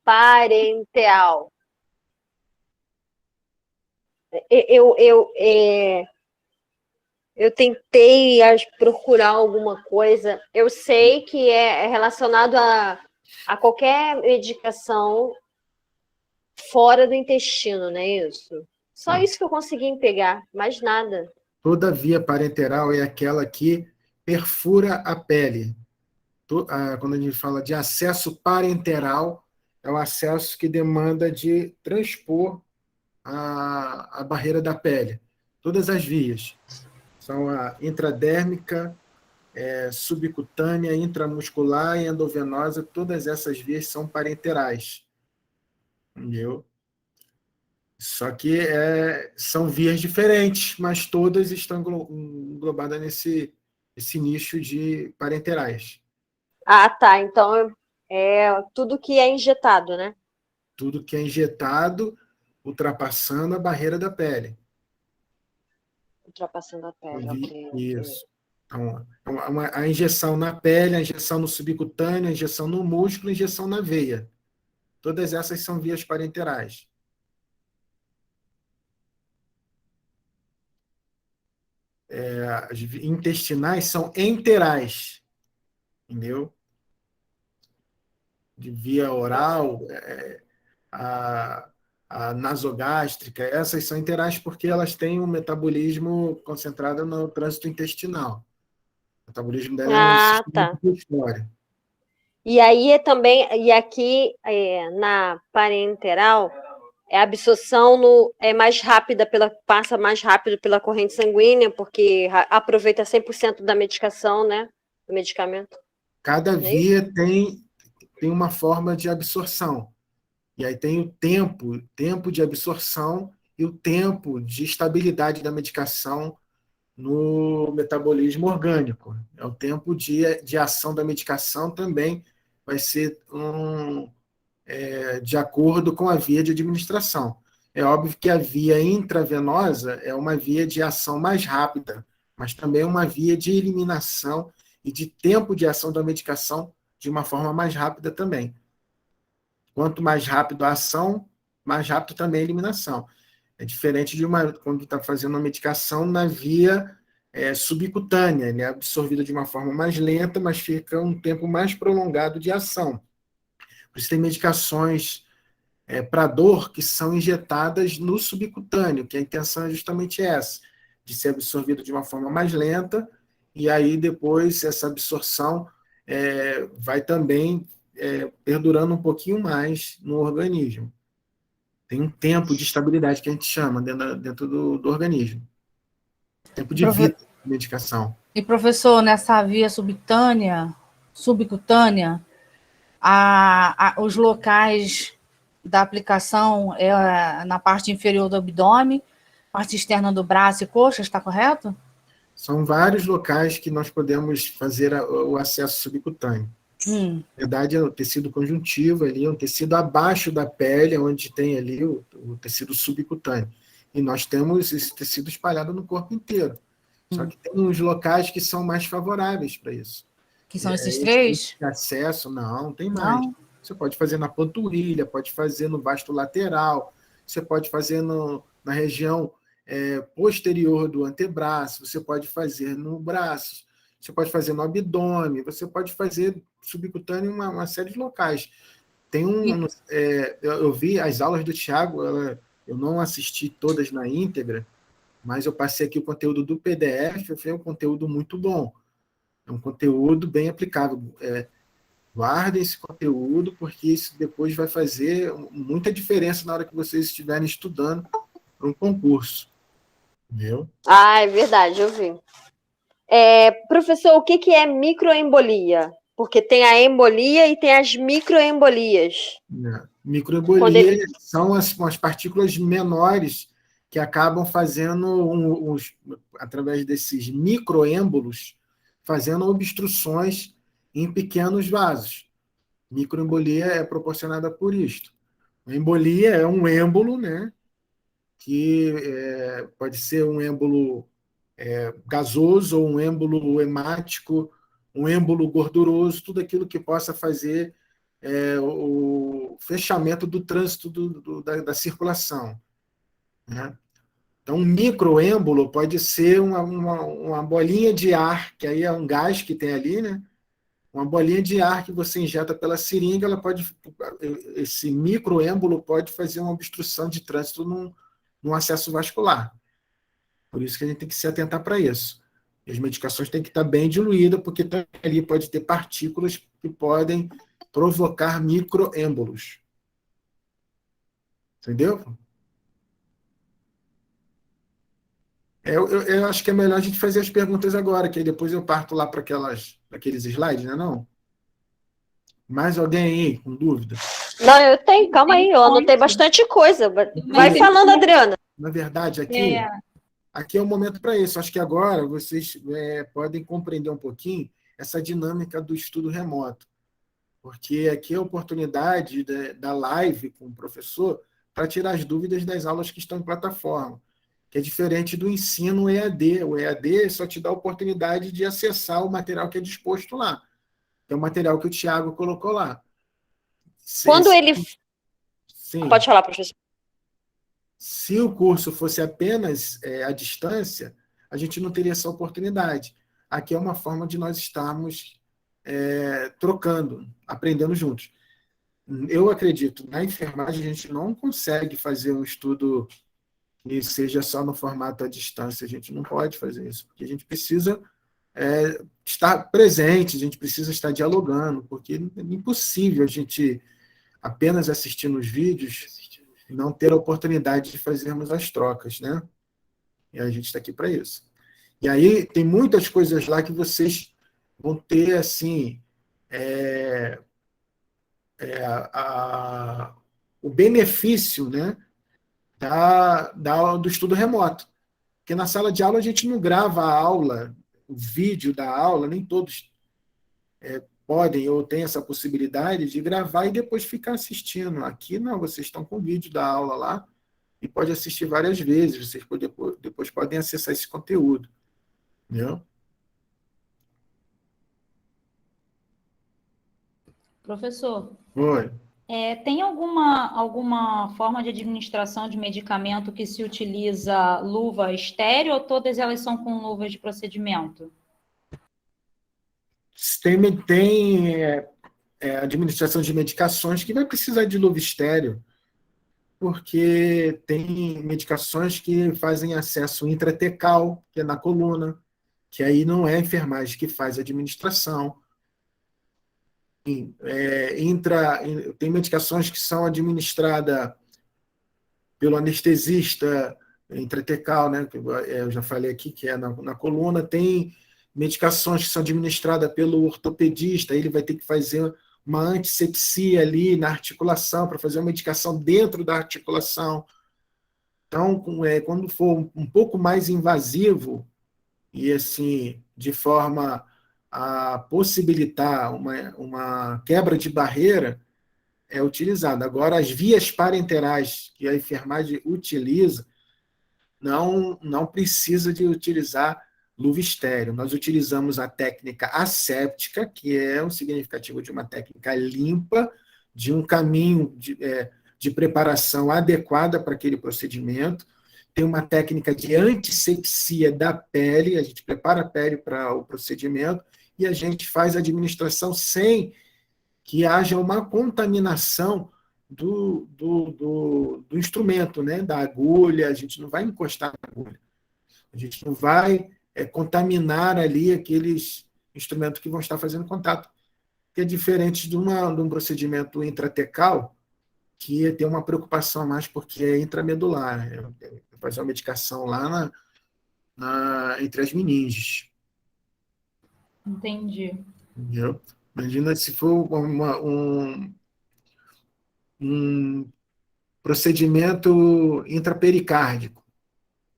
parenteral. Eu tentei procurar alguma coisa. Eu sei que é relacionado a qualquer medicação fora do intestino, não é isso? Só Não. isso que eu consegui pegar, mais nada. Toda via parenteral é aquela que perfura a pele. Quando a gente fala de acesso parenteral, é o acesso que demanda de transpor a barreira da pele. Todas as vias. São a intradérmica, subcutânea, intramuscular e endovenosa, todas essas vias são parenterais. Entendeu? Só que são vias diferentes, mas todas estão englobadas nesse nicho de parenterais. Ah, tá. Então é tudo que é injetado, né? Tudo que é injetado, ultrapassando a barreira da pele. Ultrapassando a pele, ok, ok. Isso. Então, a injeção na pele, a injeção no subcutâneo, a injeção no músculo, a injeção na veia. Todas essas são vias parenterais. As intestinais são enterais, entendeu? De via oral, a, a nasogástrica, essas são enterais porque elas têm um metabolismo concentrado no trânsito intestinal. O metabolismo dela é no Ah, sistema tá. digestório. E aí também, e aqui na parenteral, a absorção é mais rápida, passa mais rápido pela corrente sanguínea, porque aproveita 100% da medicação, né? Do medicamento. Cada Não é isso? via tem uma forma de absorção. E aí tem o tempo de absorção e o tempo de estabilidade da medicação no metabolismo orgânico. É o tempo de ação da medicação também vai ser de acordo com a via de administração. É óbvio que a via intravenosa é uma via de ação mais rápida, mas também é uma via de eliminação e de tempo de ação da medicação de uma forma mais rápida também. Quanto mais rápido a ação, mais rápido também a eliminação. É diferente de quando está fazendo uma medicação na via subcutânea, ele é absorvido de uma forma mais lenta, mas fica um tempo mais prolongado de ação. Por isso tem medicações para dor que são injetadas no subcutâneo, que a intenção é justamente essa, de ser absorvido de uma forma mais lenta, e aí depois essa absorção vai também perdurando um pouquinho mais no organismo. Tem um tempo de estabilidade que a gente chama dentro do organismo. Tempo de vida de medicação. E, professor, nessa via subcutânea, os locais da aplicação é na parte inferior do abdômen, parte externa do braço e coxa, está correto? São vários locais que nós podemos fazer o acesso subcutâneo. Na verdade, é o tecido conjuntivo ali, é um tecido abaixo da pele, onde tem ali o tecido subcutâneo. E nós temos esse tecido espalhado no corpo inteiro. Só que tem uns locais que são mais favoráveis para isso. Que são esses Esse três? acesso, não tem mais. Não? Você pode fazer na panturrilha, pode fazer no vasto lateral, você pode fazer na região posterior do antebraço, você pode fazer no braço, você pode fazer no abdômen, você pode fazer subcutâneo em uma série de locais. Eu vi as aulas do Thiago, eu não assisti todas na íntegra, mas eu passei aqui o conteúdo do PDF, foi um conteúdo muito bom. É um conteúdo bem aplicável. Guardem esse conteúdo, porque isso depois vai fazer muita diferença na hora que vocês estiverem estudando para um concurso. Entendeu? Ah, é verdade, eu vi. Professor, o que é microembolia? Porque tem a embolia e tem as microembolias. Quando Microembolia ele... são as partículas menores que acabam fazendo, através desses microêmbolos, fazendo obstruções em pequenos vasos. Microembolia é proporcionada por isto. A embolia é um êmbolo, né, que pode ser um êmbolo gasoso ou um êmbolo hemático, um êmbolo gorduroso, tudo aquilo que possa fazer o fechamento do trânsito da circulação, né? Então, um microêmbolo pode ser uma bolinha de ar, que aí é um gás que tem ali, né? Uma bolinha de ar que você injeta pela seringa, esse microêmbolo pode fazer uma obstrução de trânsito num acesso vascular. Por isso que a gente tem que se atentar para isso. E as medicações têm que estar bem diluídas, porque ali pode ter partículas que podem provocar microêmbolos. Entendeu? Eu acho que é melhor a gente fazer as perguntas agora, que aí depois eu parto lá para aqueles slides, né, não? Mais alguém aí com dúvida? Não, eu tenho, calma aí, eu anotei bastante coisa. Vai falando, Adriana. Na verdade, aqui é o momento para isso. Acho que agora vocês podem compreender um pouquinho essa dinâmica do estudo remoto. Porque aqui é a oportunidade da live com o professor para tirar as dúvidas das aulas que estão em plataforma, que é diferente do ensino EAD. O EAD só te dá a oportunidade de acessar o material que é disposto lá, que é o material que o Tiago colocou lá. Quando ele... Sim. Pode falar, professor. Se o curso fosse apenas à distância, a gente não teria essa oportunidade. Aqui é uma forma de nós estarmos trocando, aprendendo juntos. Eu acredito, na enfermagem a gente não consegue fazer um estudo que seja só no formato à distância. A gente não pode fazer isso, porque a gente precisa estar presente, a gente precisa estar dialogando, porque é impossível a gente apenas assistir nos vídeos e não ter a oportunidade de fazermos as trocas, né? E a gente está aqui para isso. E aí tem muitas coisas lá que vocês vão ter, assim, o benefício, né, do estudo remoto. Porque na sala de aula a gente não grava a aula, o vídeo da aula, nem todos podem ou têm essa possibilidade de gravar e depois ficar assistindo. Aqui não, vocês estão com o vídeo da aula lá e pode assistir várias vezes, vocês depois podem acessar esse conteúdo. Entendeu? Professor, Oi. tem alguma forma de administração de medicamento que se utiliza luva estéreo ou todas elas são com luvas de procedimento? Tem administração de medicações que vai precisar de luva estéreo, porque tem medicações que fazem acesso intratecal, que é na coluna, que aí não é a enfermagem que faz a administração. Tem medicações que são administradas pelo anestesista intratecal, né, que eu já falei aqui, que é na coluna. Tem medicações que são administradas pelo ortopedista, ele vai ter que fazer uma antissepsia ali na articulação, para fazer uma medicação dentro da articulação. Então, quando for um pouco mais invasivo, e assim, de forma a possibilitar uma quebra de barreira, é utilizado. Agora, as vias parenterais que a enfermagem utiliza, não precisa de utilizar luva estéreo. Nós utilizamos a técnica asséptica, que é o significativo de uma técnica limpa, de um caminho de preparação adequada para aquele procedimento. Tem uma técnica de antissepsia da pele, a gente prepara a pele para o procedimento e a gente faz a administração sem que haja uma contaminação do instrumento, né? Da agulha. A gente não vai encostar na agulha. A gente não vai contaminar ali aqueles instrumentos que vão estar fazendo contato. Que é diferente de um procedimento intratecal, que tem uma preocupação a mais porque é intramedular. Fazer uma medicação lá entre as meninges. Entendi. Entendeu? Imagina se for um procedimento intrapericárdico.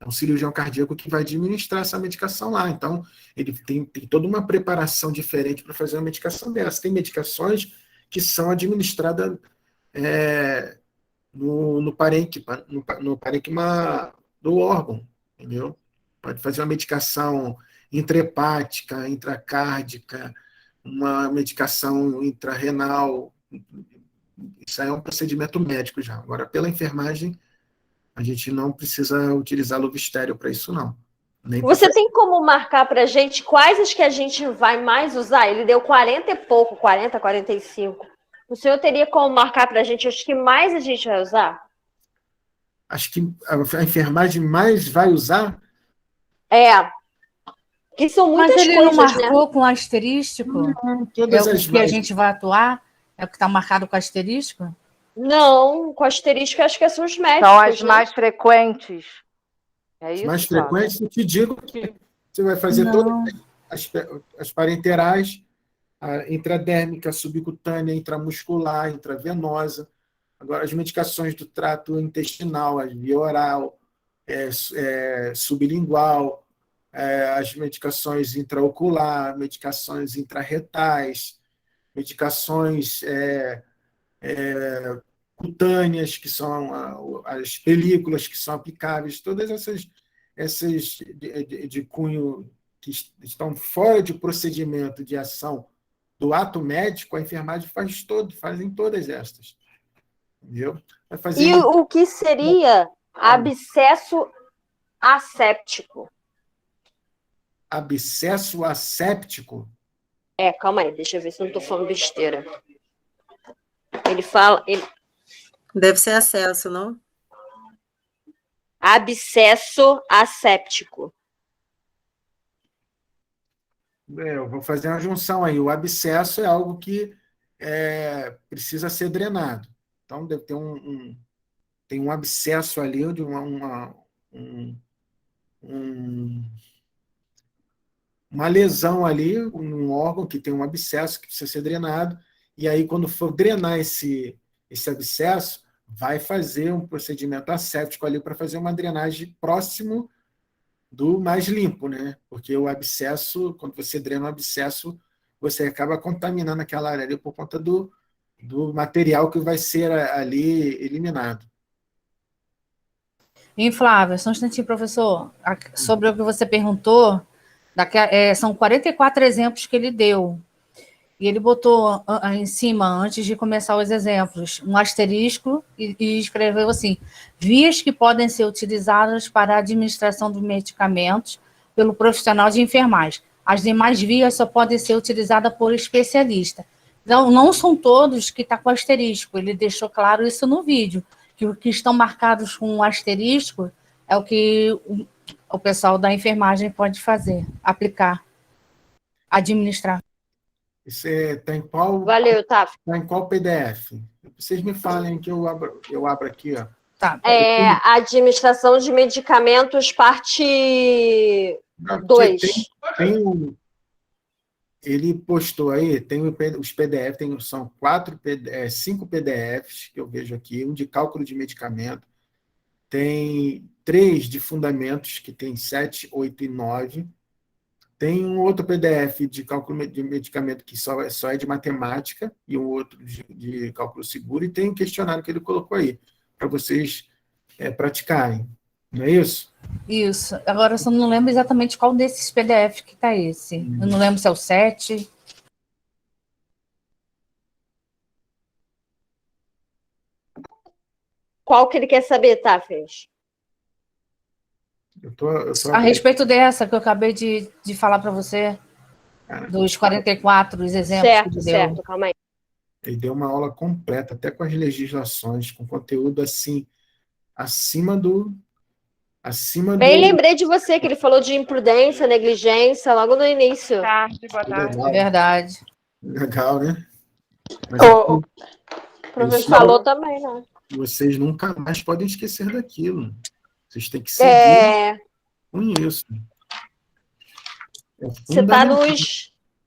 É um cirurgião cardíaco que vai administrar essa medicação lá. Então, ele tem toda uma preparação diferente para fazer uma medicação dessa. Tem medicações que são administradas no parênquima do órgão, entendeu? Pode fazer uma medicação intrahepática, intracárdica, uma medicação intrarrenal, Isso aí é um procedimento médico já. Agora, pela enfermagem, a gente não precisa utilizar luva estéreo para isso, não. Nem pra Você fazer- tem como marcar pra gente quais as que a gente vai mais usar? Ele deu 40 e pouco, 40, 45. O senhor teria como marcar pra gente os que mais a gente vai usar? Acho que a enfermagem mais vai usar. É, que são Mas muitas ele não coisas, né? marcou com asterístico? É Todas o as que a mais. gente vai atuar? É o que está marcado com asterístico? Não, com asterisco, acho que são os São médicos, as né? mais frequentes. É As isso, mais Flávio? frequentes, eu te digo que você vai fazer todas Não. as parenterais, a intradérmica, subcutânea, intramuscular, intravenosa. Agora, as medicações do trato intestinal, a via oral, sublingual, as medicações intraocular, medicações intrarretais, medicações cutâneas, que são as películas que são aplicáveis, todas essas de cunho que estão fora de procedimento de ação do ato médico, a enfermagem fazem todas estas. Entendeu? Vai fazer E o que seria abscesso asséptico? abscesso asséptico. Calma aí, deixa eu ver se eu não tô falando besteira. Ele fala, Deve ser acesso, não? abscesso asséptico. Eu vou fazer uma junção aí. O abscesso é algo que precisa ser drenado. Então, deve ter tem um abscesso ali, de uma lesão ali, um órgão que tem um abscesso que precisa ser drenado. E aí, quando for drenar esse abscesso, vai fazer um procedimento asséptico ali para fazer uma drenagem próximo do mais limpo, né? Porque o abscesso, quando você drena o abscesso, você acaba contaminando aquela área ali por conta do material que vai ser ali eliminado. Flávia, só um instantinho, professor. Sobre o que você perguntou, são 44 exemplos que ele deu. E ele botou em cima, antes de começar os exemplos, um asterisco e escreveu assim: vias que podem ser utilizadas para a administração de medicamentos pelo profissional de enfermagem. As demais vias só podem ser utilizadas por especialista. Então, não são todos que está com asterisco. Ele deixou claro isso no vídeo, que o que estão marcados com um asterisco é o que o pessoal da enfermagem pode fazer, aplicar, administrar. Isso está em qual, Valeu, Taf. tá em qual PDF? Vocês me falem que eu abro aqui. Ó. Tá. Administração de medicamentos, parte 2. Ele postou aí, tem os PDF, são 5 PDFs que eu vejo aqui, um de cálculo de medicamento, tem 3 de fundamentos, que tem 7, 8 e 9, tem um outro PDF de cálculo de medicamento que só é de matemática, e um outro de cálculo seguro, e tem um questionário que ele colocou aí, para vocês praticarem. Não é isso? Isso. Agora eu só não lembro exatamente qual desses PDF que está esse. Eu não lembro se é o 7. Qual que ele quer saber, Tafes? Eu tô A respeito dessa que eu acabei de falar para você, dos 44 os exemplos que ele deu. Certo, calma aí. Ele deu uma aula completa, até com as legislações, com conteúdo assim, acima do. Bem, lembrei de você, que ele falou de imprudência, negligência, logo no início. Boa tarde. Legal, Verdade. legal, né? Mas Ô, O professor falou também, né? vocês nunca mais podem esquecer daquilo. Vocês têm que seguir com isso. Você está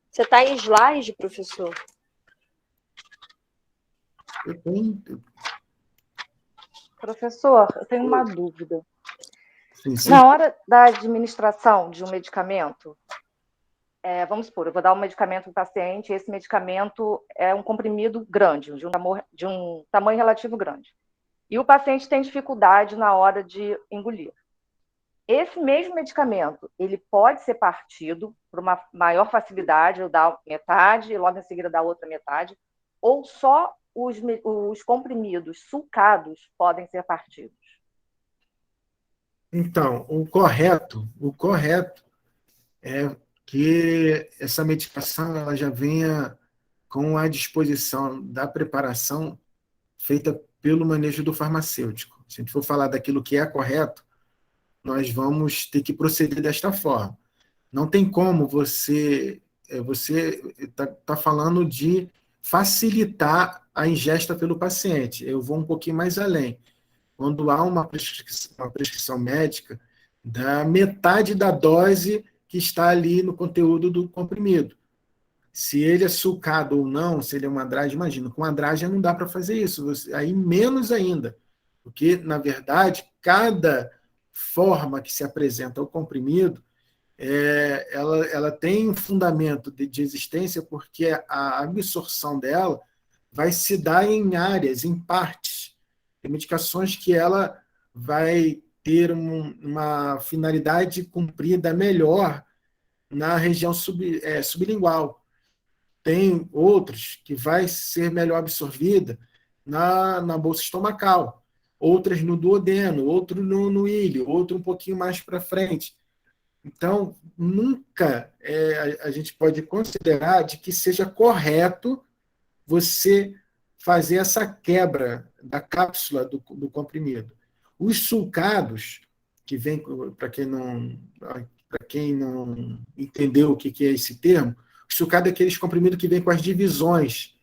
Você está em slide, professor? Professor, eu tenho uma dúvida. Sim. Na hora da administração de um medicamento, vamos supor, eu vou dar um medicamento para o paciente, esse medicamento é um comprimido grande, de um tamanho relativo grande. E o paciente tem dificuldade na hora de engolir. Esse mesmo medicamento, ele pode ser partido por uma maior facilidade, eu dar metade e logo em seguida dar outra metade, ou só os comprimidos sulcados podem ser partidos? Então, o correto é que essa medicação ela já venha com a disposição da preparação feita pelo manejo do farmacêutico. Se a gente for falar daquilo que é correto, nós vamos ter que proceder desta forma. Não tem como você está falando de facilitar a ingesta pelo paciente. Eu vou um pouquinho mais além. Quando há uma prescrição médica, da metade da dose que está ali no conteúdo do comprimido. Se ele é sulcado ou não, se ele é uma drágia, imagina, com a drágia não dá para fazer isso, aí menos ainda, porque, na verdade, cada forma que se apresenta ao comprimido, ela tem um fundamento de existência, porque a absorção dela vai se dar em áreas, em partes. Tem medicações que ela vai ter uma finalidade cumprida melhor na região sublingual. Tem outros que vai ser melhor absorvida na bolsa estomacal, outras no duodeno, outro no ilho, outro um pouquinho mais para frente. Então, nunca a gente pode considerar de que seja correto você fazer essa quebra da cápsula do comprimido. Os sulcados, que vem, para quem não entendeu o que é esse termo, o sulcado é aqueles comprimidos que vêm com as divisões.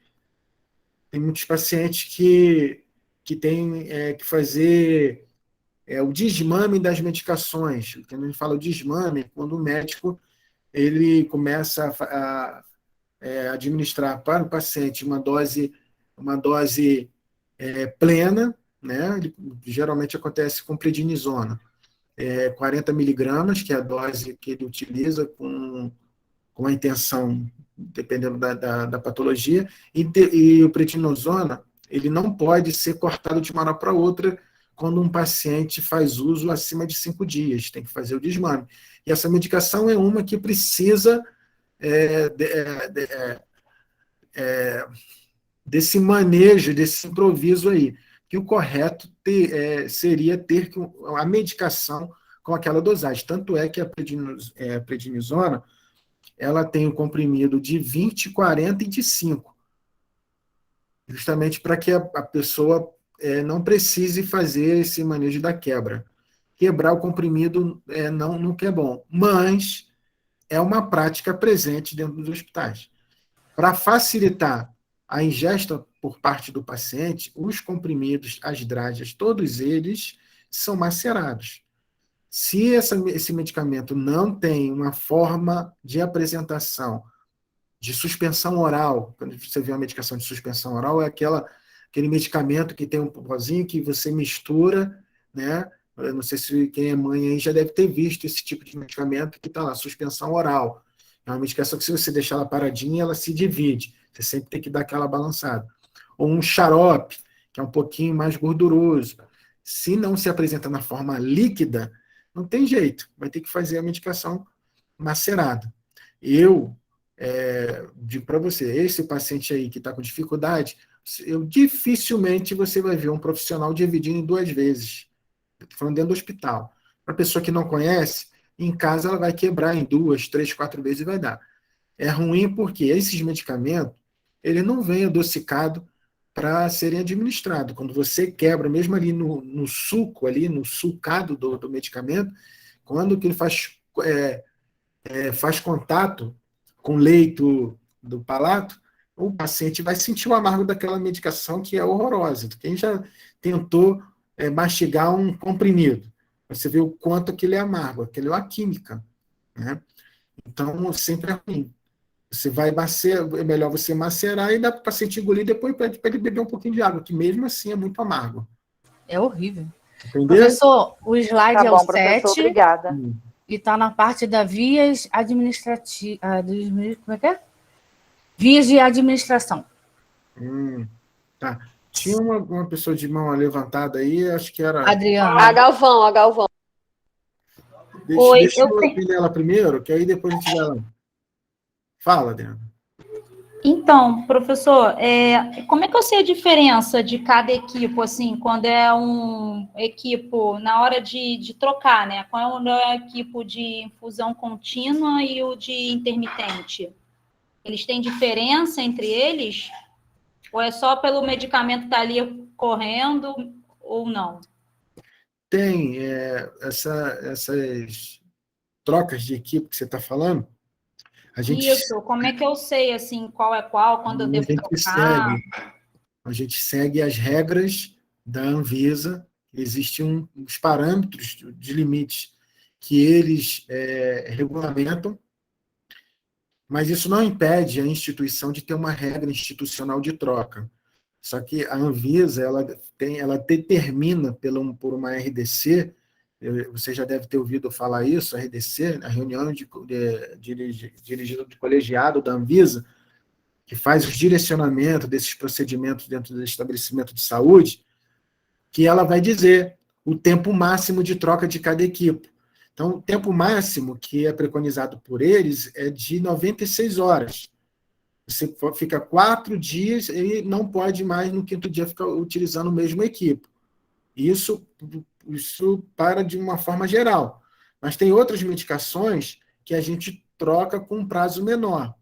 Tem muitos pacientes que têm que fazer o desmame das medicações. Quando a gente fala o desmame, quando o médico ele começa a administrar para o paciente uma dose plena, né? Geralmente acontece com prednisona, 40 miligramas, que é a dose que ele utiliza com a intenção, dependendo da patologia, e o prednisona ele não pode ser cortado de uma hora para outra quando um paciente faz uso acima de 5 dias, tem que fazer o desmame. E essa medicação é uma que precisa desse manejo, desse improviso aí, que o correto seria ter a medicação com aquela dosagem. Tanto é que a prednisona ela tem o comprimido de 20, 40 e de 5, justamente para que a pessoa não precise fazer esse manejo da quebra. Quebrar o comprimido nunca é bom, mas é uma prática presente dentro dos hospitais. Para facilitar a ingesta por parte do paciente, os comprimidos, as drágeas, todos eles são macerados. Se esse medicamento não tem uma forma de apresentação de suspensão oral, quando você vê uma medicação de suspensão oral, é aquele medicamento que tem um pozinho que você mistura, né? Eu não sei se quem é mãe aí já deve ter visto esse tipo de medicamento que está lá, suspensão oral. É uma medicação que, se você deixar ela paradinha, ela se divide. Você sempre tem que dar aquela balançada. Ou um xarope, que é um pouquinho mais gorduroso. Se não se apresenta na forma líquida, não tem jeito. Vai ter que fazer a medicação macerada. Eu digo para você, esse paciente aí que está com dificuldade, dificilmente você vai ver um profissional dividindo em 2 vezes. Estou falando dentro do hospital. Para a pessoa que não conhece, em casa ela vai quebrar em 2, 3, 4 vezes e vai dar. É ruim porque esses medicamentos, ele não vem adocicado para serem administrados. Quando você quebra, mesmo ali no suco, ali no sulcado do medicamento, quando que ele faz contato com o leito do palato, o paciente vai sentir o amargo daquela medicação que é horrorosa. Quem já tentou mastigar um comprimido, você vê o quanto aquilo é amargo, aquilo é uma química, né? Então, sempre é ruim. É melhor você macerar e dar para o paciente engolir, depois pede para ele beber um pouquinho de água, que mesmo assim é muito amargo. É horrível. Entendeu? Professor, o slide Tá bom, é o professor, 7 obrigada. e está na parte da vias administrativas. Como é que é? Vias de administração. Tá. Tinha uma pessoa de mão levantada aí, acho que era... Adriana. A Galvão. Deixa eu atender ela primeiro, que aí depois a gente vai lá. Fala, Adriana. Então, professor, como é que eu sei a diferença de cada equipo, assim, quando é um equipo na hora de trocar, né? Quando é o equipo de infusão contínua e o de intermitente? Eles têm diferença entre eles? Ou é só pelo medicamento estar ali correndo ou não? Tem essas trocas de equipe que você está falando, a gente, Isso, como é que eu sei, assim, qual é qual, quando eu a devo gente trocar? segue, a gente segue as regras da Anvisa, existem uns parâmetros de limites que eles regulamentam, mas isso não impede a instituição de ter uma regra institucional de troca. Só que a Anvisa ela determina por uma RDC, você já deve ter ouvido falar isso, a RDC, a reunião dirigida do colegiado da Anvisa, que faz os direcionamentos desses procedimentos dentro do estabelecimento de saúde, que ela vai dizer o tempo máximo de troca de cada equipe. Então, o tempo máximo que é preconizado por eles é de 96 horas. Você fica 4 dias e não pode mais, no quinto dia, ficar utilizando o mesmo equipe. Isso, isso para de uma forma geral. Mas tem outras medicações que a gente troca com um prazo menor.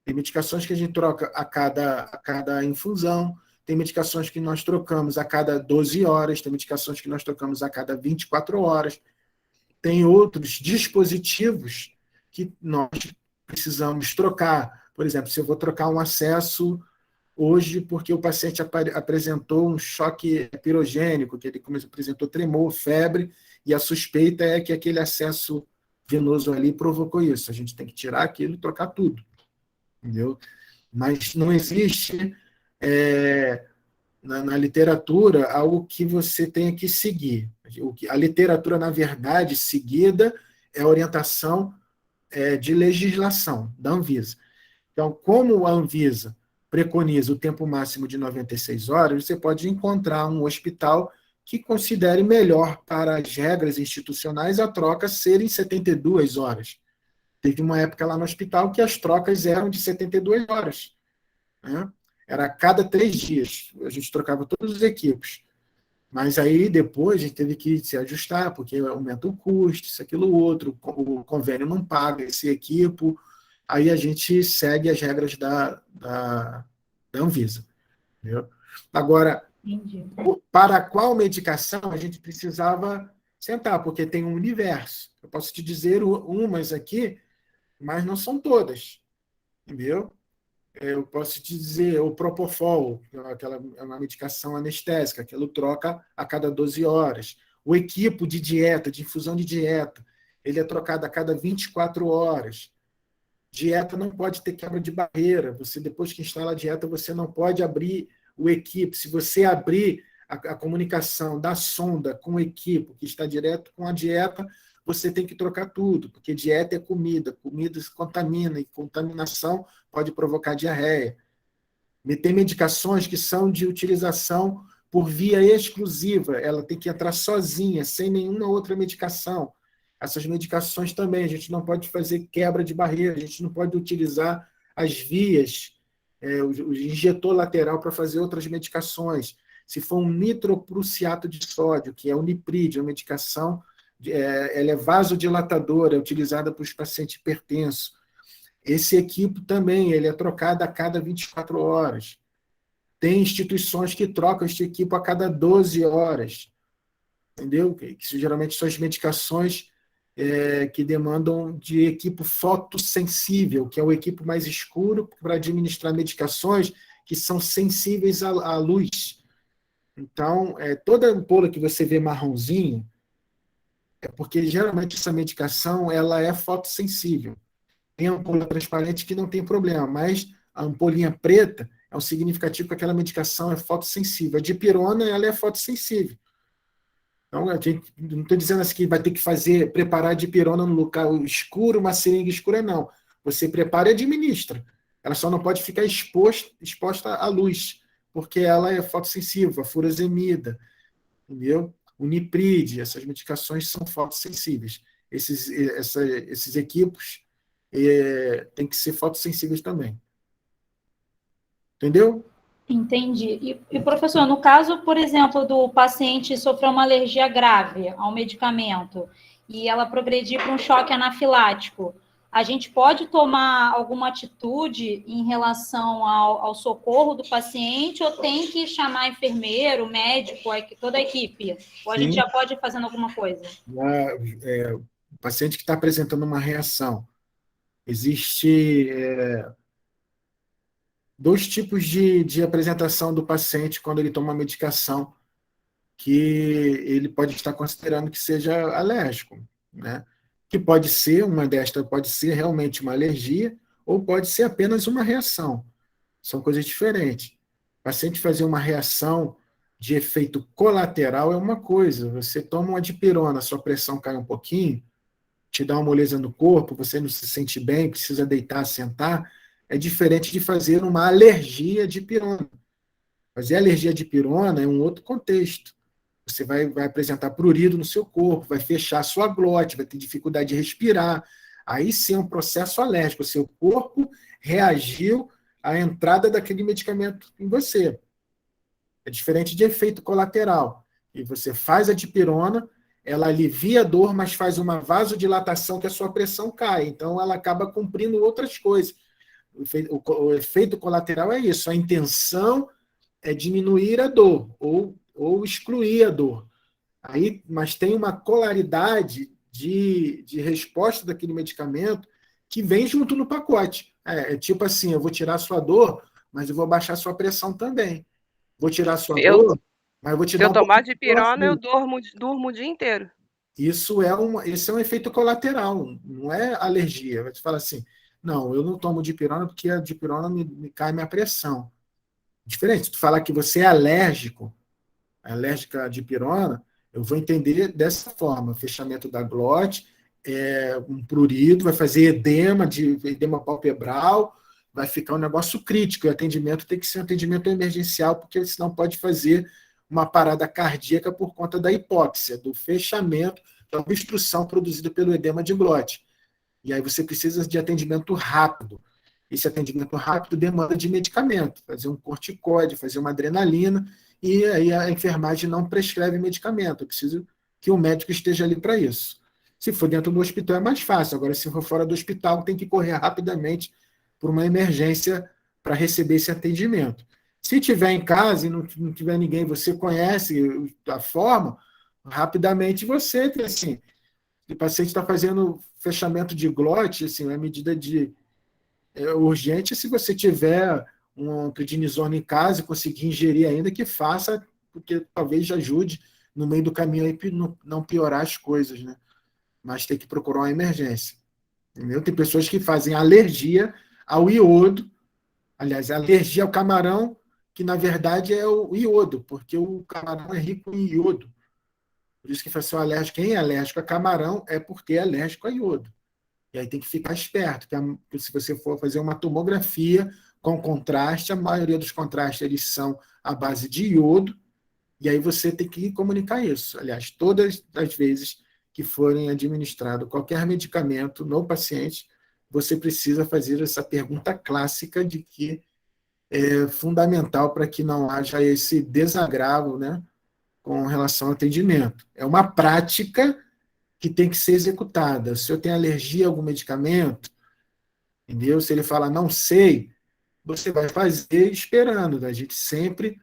Tem medicações que a gente troca a cada infusão, tem medicações que nós trocamos a cada 12 horas, tem medicações que nós trocamos a cada 24 horas. Tem outros dispositivos que nós precisamos trocar. Por exemplo, se eu vou trocar um acesso hoje porque o paciente apresentou um choque pirogênico, que ele apresentou tremor, febre, e a suspeita é que aquele acesso venoso ali provocou isso. A gente tem que tirar aquilo e trocar tudo. Entendeu? Mas não existe na literatura algo que você tenha que seguir. A literatura, na verdade, seguida é a orientação de legislação da Anvisa. Então, como a Anvisa preconiza o tempo máximo de 96 horas, você pode encontrar um hospital que considere melhor para as regras institucionais a troca ser em 72 horas. Teve uma época lá no hospital que as trocas eram de 72 horas. Né? Era a cada 3 dias. A gente trocava todos os equipos. Mas aí depois a gente teve que se ajustar, porque aumenta o custo, isso, aquilo, outro, o convênio não paga esse equipo, aí a gente segue as regras da Anvisa. Entendeu? Agora, Entendi. para qual medicação a gente precisava sentar, porque tem um universo. Eu posso te dizer umas aqui, mas não são todas. Entendeu? Eu posso te dizer o Propofol, é uma medicação anestésica, aquilo troca a cada 12 horas. O equipo de dieta, de infusão de dieta, ele é trocado a cada 24 horas. Dieta não pode ter quebra de barreira. Você, depois que instala a dieta, você não pode abrir o equipo. Se você abrir a comunicação da sonda com o equipo, que está direto com a dieta, você tem que trocar tudo, porque dieta é comida, comida se contamina, e contaminação pode provocar diarreia. Tem medicações que são de utilização por via exclusiva, ela tem que entrar sozinha, sem nenhuma outra medicação. Essas medicações também, a gente não pode fazer quebra de barreira, a gente não pode utilizar as vias, o injetor lateral para fazer outras medicações. Se for um nitroprussiato de sódio, que é o Niprid, uma medicação, ela é vasodilatadora, é utilizada para os pacientes hipertensos. Esse equipo também, ele é trocado a cada 24 horas. Tem instituições que trocam este equipo a cada 12 horas. Entendeu? Que geralmente são as medicações que demandam de equipo fotossensível, que é o equipo mais escuro para administrar medicações que são sensíveis à luz. Então, toda ampola que você vê marronzinho, é porque geralmente essa medicação ela é fotossensível. Tem ampola transparente que não tem problema, mas a ampolinha preta é um significativo que aquela medicação é fotossensível. A dipirona ela é fotossensível. Então, a gente, não estou dizendo assim que vai ter que preparar a dipirona no local escuro, uma seringa escura, não. Você prepara e administra. Ela só não pode ficar exposta à luz, porque ela é fotossensível, a furosemida, entendeu? O Niprid, essas medicações são fotossensíveis. Esses equipos têm que ser fotossensíveis também. Entendeu? Entendi. E, professor, no caso, por exemplo, do paciente sofrer uma alergia grave ao medicamento e ela progredir para um choque anafilático, a gente pode tomar alguma atitude em relação ao socorro do paciente ou tem que chamar enfermeiro, médico, toda a equipe? Ou a gente Sim. já pode ir fazendo alguma coisa? O paciente que está apresentando uma reação, existe dois tipos de apresentação do paciente quando ele toma uma medicação que ele pode estar considerando que seja alérgico, né? Que pode ser, uma destas pode ser realmente uma alergia ou pode ser apenas uma reação. São coisas diferentes. O paciente fazer uma reação de efeito colateral é uma coisa. Você toma uma dipirona, sua pressão cai um pouquinho, te dá uma moleza no corpo, você não se sente bem, precisa deitar, sentar, é diferente de fazer uma alergia de pirona. Fazer alergia de pirona é um outro contexto. Você vai apresentar prurido no seu corpo, vai fechar a sua glote, vai ter dificuldade de respirar. Aí sim é um processo alérgico. O seu corpo reagiu à entrada daquele medicamento em você. É diferente de efeito colateral. E você faz a dipirona, ela alivia a dor, mas faz uma vasodilatação que a sua pressão cai. Então ela acaba cumprindo outras coisas. O efeito colateral é isso. A intenção é diminuir a dor ou excluir a dor. Aí, mas tem uma colaridade de resposta daquele medicamento que vem junto no pacote. É tipo assim, eu vou tirar a sua dor, mas eu vou baixar a sua pressão também. Vou tirar a sua dor, mas eu vou te Se dar eu um pouco tomar de dipirona, eu cloroquina. durmo o dia inteiro. Esse é um efeito colateral, não é alergia. Você fala assim, não, eu não tomo dipirona porque a dipirona me cai minha pressão. Diferente, se tu falar que você é alérgica à dipirona, eu vou entender dessa forma, fechamento da glote, um prurido, vai fazer edema palpebral, vai ficar um negócio crítico, e o atendimento tem que ser um atendimento emergencial, porque senão pode fazer uma parada cardíaca por conta da hipóxia, do fechamento, da obstrução produzida pelo edema de glote. E aí você precisa de atendimento rápido. Esse atendimento rápido demanda de medicamento, fazer um corticóide, fazer uma adrenalina, e aí a enfermagem não prescreve medicamento. Eu preciso que o médico esteja ali para isso. Se for dentro do hospital é mais fácil. Agora, se for fora do hospital, tem que correr rapidamente por uma emergência para receber esse atendimento. Se tiver em casa e não tiver ninguém, você conhece a forma, rapidamente você, assim, o paciente está fazendo fechamento de glote, assim, a medida urgente, se você tiver um prednisona em casa e conseguir ingerir ainda, que faça, porque talvez já ajude no meio do caminho aí não piorar as coisas, né? Mas tem que procurar uma emergência. Entendeu? Tem pessoas que fazem alergia ao iodo, aliás, alergia ao camarão, que na verdade é o iodo, porque o camarão é rico em iodo. Por isso que faz alérgico. Quem é alérgico a camarão é porque é alérgico a iodo. E aí tem que ficar esperto, que se você for fazer uma tomografia com contraste, a maioria dos contrastes eles são à base de iodo, e aí você tem que comunicar isso. Aliás, todas as vezes que forem administrado qualquer medicamento no paciente, você precisa fazer essa pergunta clássica de que é fundamental para que não haja esse desagravo, né, com relação ao atendimento. É uma prática que tem que ser executada. Se eu tenho alergia a algum medicamento, entendeu? Se ele fala não sei, você vai fazer esperando. Né? A gente sempre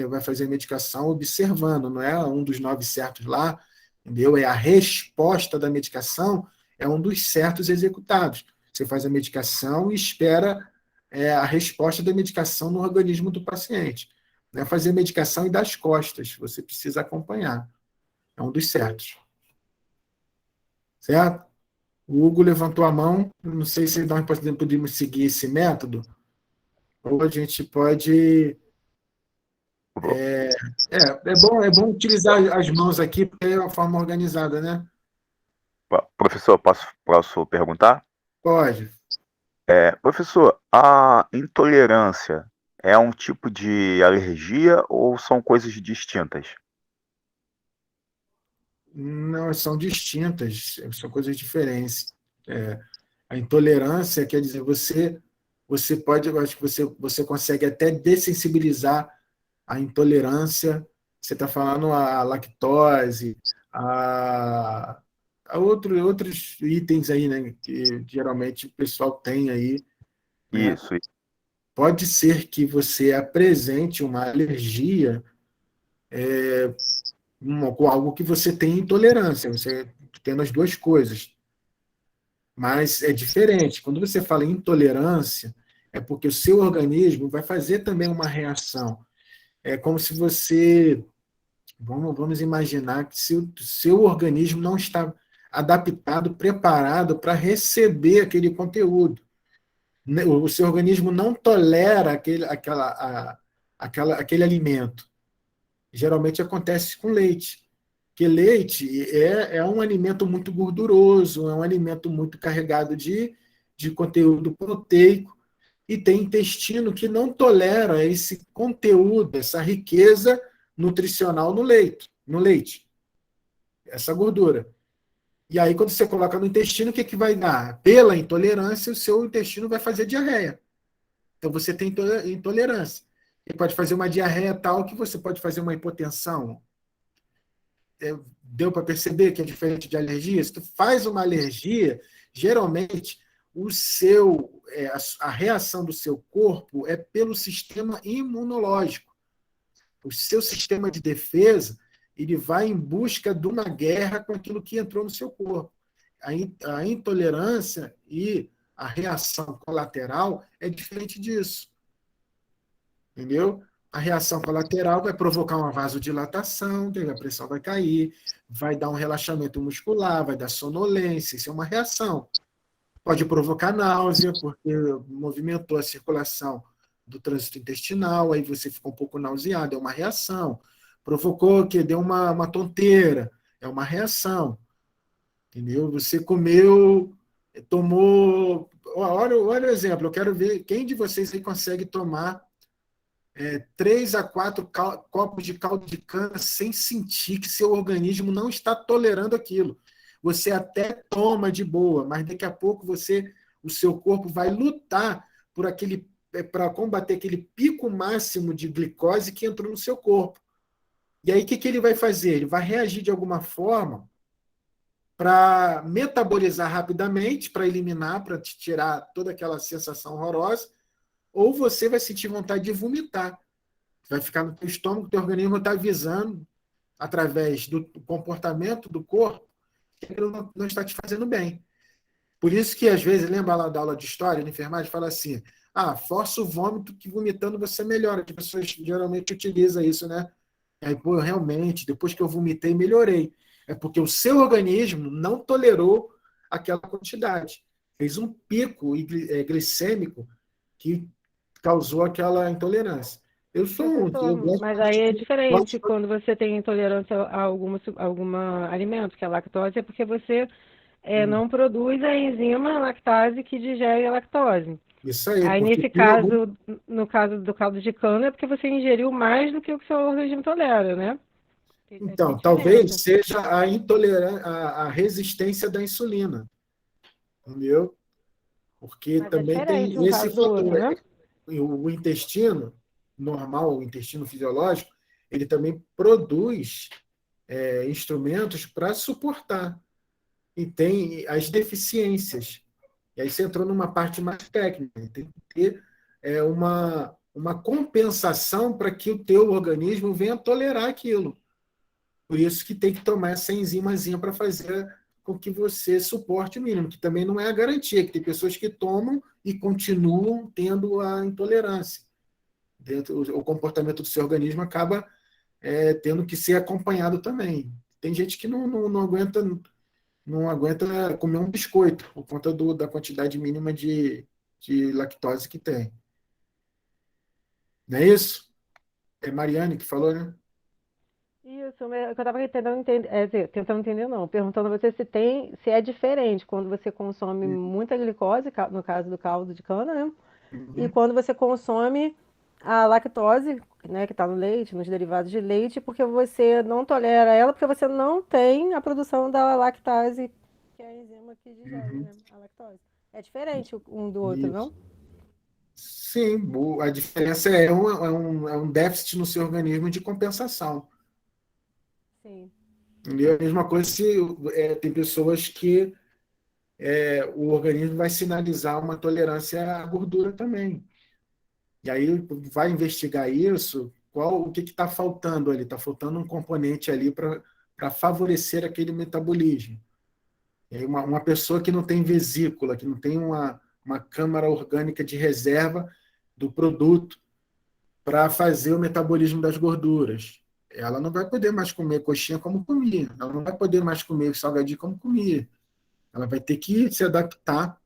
vai fazer a medicação observando, não é um dos 9 certos lá, entendeu? É a resposta da medicação, é um dos certos executados. Você faz a medicação e espera a resposta da medicação no organismo do paciente. Não é fazer medicação e dar as costas, você precisa acompanhar. É um dos certos. Certo? O Hugo levantou a mão, não sei se nós podemos seguir esse método, ou a gente pode... É bom utilizar as mãos aqui, porque é uma forma organizada, né? Professor, posso perguntar? Pode. Professor, a intolerância é um tipo de alergia ou são coisas distintas? Não, são distintas, são coisas diferentes. A intolerância quer dizer você eu acho que você consegue até dessensibilizar a intolerância. Você está falando a lactose, a outros itens aí, né, que geralmente o pessoal tem aí, né? Isso. Pode ser que você apresente uma alergia com algo que você tem intolerância, você tendo as duas coisas. Mas é diferente. Quando você fala em intolerância, é porque o seu organismo vai fazer também uma reação. É como se você. Vamos imaginar que se o seu organismo não está adaptado, preparado para receber aquele conteúdo. O seu organismo não tolera aquele alimento. Geralmente acontece com leite. Porque leite é um alimento muito gorduroso, é um alimento muito carregado de conteúdo proteico, e tem intestino que não tolera esse conteúdo, essa riqueza nutricional no leite, essa gordura. E aí, quando você coloca no intestino, o que vai dar? Pela intolerância, o seu intestino vai fazer diarreia. Então, você tem intolerância. Ele pode fazer uma diarreia tal que você pode fazer uma hipotensão. Deu para perceber que é diferente de alergia? Se tu faz uma alergia, geralmente a reação do seu corpo é pelo sistema imunológico. O seu sistema de defesa, ele vai em busca de uma guerra com aquilo que entrou no seu corpo. A intolerância e a reação colateral é diferente disso. Entendeu? A reação colateral vai provocar uma vasodilatação, a pressão vai cair, vai dar um relaxamento muscular, vai dar sonolência, isso é uma reação. Pode provocar náusea, porque movimentou a circulação do trânsito intestinal, aí você ficou um pouco nauseado, é uma reação. Provocou que deu uma tonteira, é uma reação. Entendeu? Você comeu, tomou... Olha o exemplo, eu quero ver quem de vocês aí consegue tomar 3 a 4 copos de caldo de cana sem sentir que seu organismo não está tolerando aquilo. Você até toma de boa, mas daqui a pouco o seu corpo vai lutar para combater aquele pico máximo de glicose que entrou no seu corpo. E aí o que ele vai fazer? Ele vai reagir de alguma forma para metabolizar rapidamente, para eliminar, para te tirar toda aquela sensação horrorosa, ou você vai sentir vontade de vomitar. Vai ficar no teu estômago, o teu organismo está avisando, através do comportamento do corpo, que ele não está te fazendo bem. Por isso que, às vezes, lembra lá da aula de história, na enfermagem, fala assim, força o vômito, que vomitando você melhora. As pessoas geralmente utilizam isso, né? Aí, pô, realmente, depois que eu vomitei, melhorei. É porque o seu organismo não tolerou aquela quantidade. Fez um pico glicêmico que causou aquela intolerância. Eu sou Mas aí é diferente quando você tem intolerância a alguma alimento, que é a lactose, é porque você não produz a enzima lactase que digere a lactose. Isso aí. Aí, nesse caso, no caso do caldo de cana, é porque você ingeriu mais do que o que seu organismo tolera, né? Então, talvez seja a intolerância, a resistência da insulina. Entendeu? Porque Mas também tem um esse caso do outro, fator. né? O intestino normal, o intestino fisiológico, ele também produz instrumentos para suportar. E tem as deficiências. E aí você entrou numa parte mais técnica. Tem que ter uma compensação para que o teu organismo venha tolerar aquilo. Por isso que tem que tomar essa enzimazinha para fazer com que você suporte o mínimo, que também não é a garantia, que tem pessoas que tomam e continuam tendo a intolerância. O comportamento do seu organismo acaba tendo que ser acompanhado também. Tem gente que não aguenta comer um biscoito por conta da quantidade mínima de lactose que tem. Não é isso? É Mariane que falou, né? Isso, eu estava tentando entender, não, perguntando a você se é diferente quando você consome muita glicose, no caso do caldo de cana, né? E quando você consome a lactose, né, que está no leite, nos derivados de leite, porque você não tolera ela, porque você não tem a produção da lactase, que é a enzima que digere, né, a lactose. É diferente um do outro, não? Sim, a diferença é um déficit no seu organismo de compensação. Sim. Entendeu? A mesma coisa se tem pessoas que o organismo vai sinalizar uma tolerância à gordura também. E aí vai investigar isso, o que está faltando ali? Está faltando um componente ali para favorecer aquele metabolismo. E aí uma pessoa que não tem vesícula, que não tem uma câmara orgânica de reserva do produto para fazer o metabolismo das gorduras, ela não vai poder mais comer coxinha como comia, ela não vai poder mais comer salgadinho como comia. Ela vai ter que se adaptar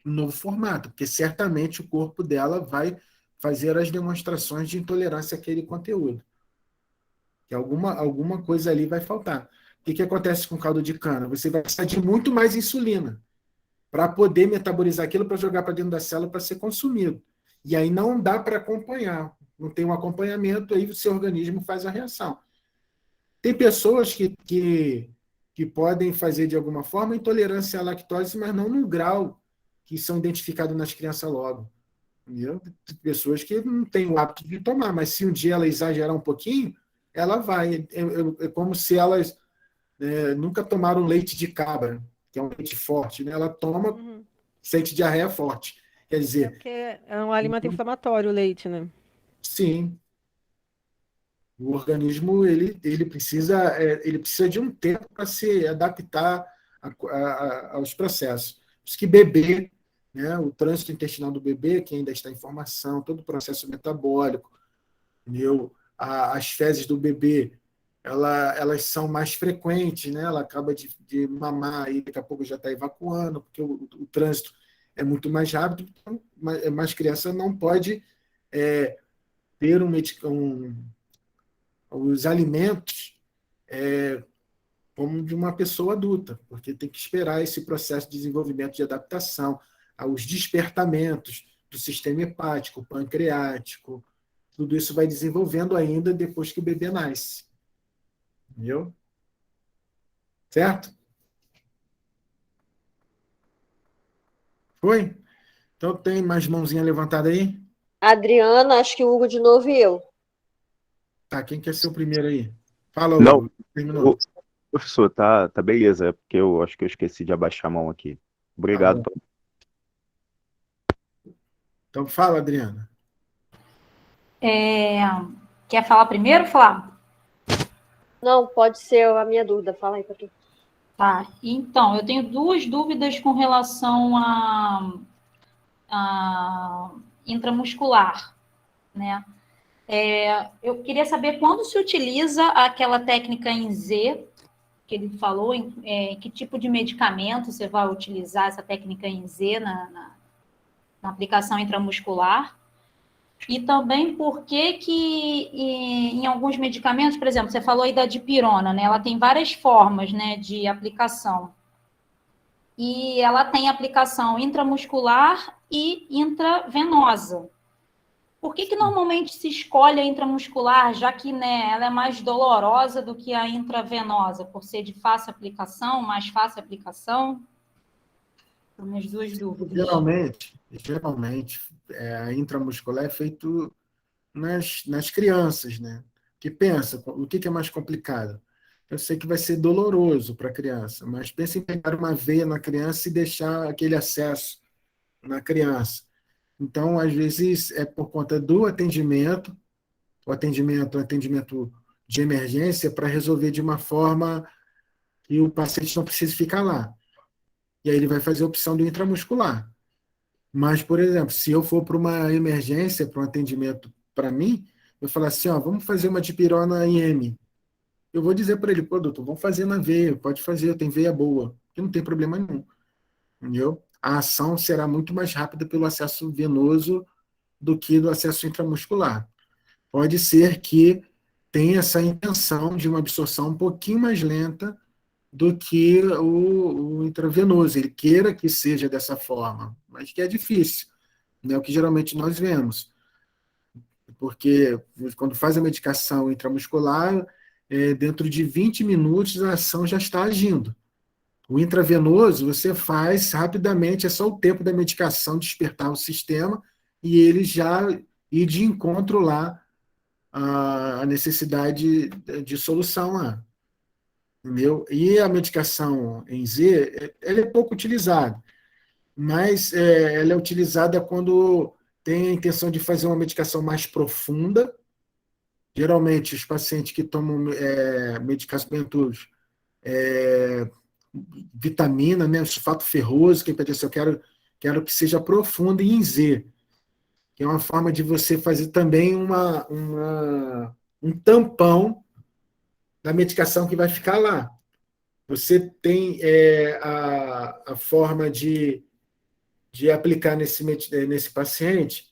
um novo formato, porque certamente o corpo dela vai fazer as demonstrações de intolerância àquele conteúdo. Que alguma coisa ali vai faltar. O que acontece com o caldo de cana? Você vai precisar de muito mais insulina para poder metabolizar aquilo, para jogar para dentro da célula para ser consumido. E aí não dá para acompanhar. Não tem um acompanhamento, aí o seu organismo faz a reação. Tem pessoas que podem fazer de alguma forma intolerância à lactose, mas não no grau que são identificados nas crianças logo. Entendeu? Pessoas que não têm o hábito de tomar, mas se um dia ela exagerar um pouquinho, ela vai. É como se elas nunca tomaram leite de cabra, que é um leite forte. Né? Ela toma, sente diarreia forte. Quer dizer. Porque é um alimento inflamatório o leite, né? Sim. O organismo ele precisa de um tempo para se adaptar aos processos. Por isso que bebê, né, o trânsito intestinal do bebê, que ainda está em formação, todo o processo metabólico, entendeu? As fezes do bebê, elas são mais frequentes, né? Ela acaba de mamar e daqui a pouco já está evacuando, porque o trânsito é muito mais rápido, então, mas criança não pode ter os alimentos como de uma pessoa adulta, porque tem que esperar esse processo de desenvolvimento de adaptação, aos despertamentos do sistema hepático, pancreático, tudo isso vai desenvolvendo ainda depois que o bebê nasce. Entendeu? Certo? Foi? Então tem mais mãozinha levantada aí? Adriana, acho que o Hugo de novo e eu. Tá, quem quer ser o primeiro aí? Fala, Não, Hugo. Terminou. professor, tá beleza, é porque eu acho que eu esqueci de abaixar a mão aqui. Obrigado. Tá bom. Então fala, Adriana. Quer falar primeiro, Flávio? Não, pode ser a minha dúvida. Fala aí para tu. Tá, então, eu tenho duas dúvidas com relação a intramuscular, né? Eu queria saber quando se utiliza aquela técnica em Z, que ele falou, que tipo de medicamento você vai utilizar essa técnica em Z na aplicação intramuscular, e também por que em alguns medicamentos, por exemplo, você falou aí da dipirona, né? Ela tem várias formas, né, de aplicação. E ela tem aplicação intramuscular e intravenosa. Por que normalmente se escolhe a intramuscular, já que, né, ela é mais dolorosa do que a intravenosa, por ser de fácil aplicação, mais fácil aplicação? São minhas duas dúvidas. Geralmente a intramuscular é feito nas crianças, né? Que pensa, o que é mais complicado? Eu sei que vai ser doloroso para a criança, mas pensa em pegar uma veia na criança e deixar aquele acesso na criança. Então, às vezes, é por conta do atendimento, o atendimento de emergência, para resolver de uma forma que o paciente não precise ficar lá. E aí ele vai fazer a opção do intramuscular. Mas, por exemplo, se eu for para uma emergência, para um atendimento para mim, eu falar assim, ó, vamos fazer uma dipirona IM. Eu vou dizer para ele, pô, doutor, vamos fazer na veia, pode fazer, tem veia boa, que não tem problema nenhum. Entendeu? A ação será muito mais rápida pelo acesso venoso do que do acesso intramuscular. Pode ser que tenha essa intenção de uma absorção um pouquinho mais lenta do que o intravenoso. Ele queira que seja dessa forma, mas que é difícil. Não é o que geralmente nós vemos. Porque quando faz a medicação intramuscular, dentro de 20 minutos a ação já está agindo. O intravenoso você faz rapidamente, é só o tempo da medicação despertar o sistema e ele já ir de encontro lá à necessidade de solução lá. Entendeu? E a medicação em Z, ela é pouco utilizada, mas ela é utilizada quando tem a intenção de fazer uma medicação mais profunda. Geralmente, os pacientes que tomam medicamentos, vitamina, né, sulfato ferroso, que diz, eu quero que seja profunda e em Z, que é uma forma de você fazer também um tampão da medicação que vai ficar lá. Você tem a forma de aplicar nesse paciente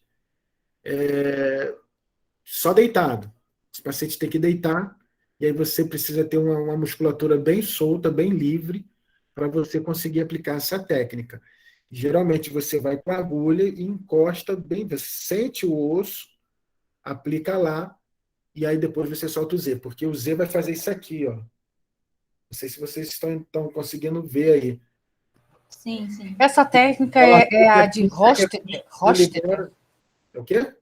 só deitado. Esse paciente tem que deitar, e aí você precisa ter uma musculatura bem solta, bem livre, para você conseguir aplicar essa técnica. Geralmente você vai com a agulha e encosta bem, você sente o osso, aplica lá, e aí depois você solta o Z, porque o Z vai fazer isso aqui, ó. Não sei se vocês estão conseguindo ver aí. Sim, sim. Essa técnica é a de Rostetter. É o quê?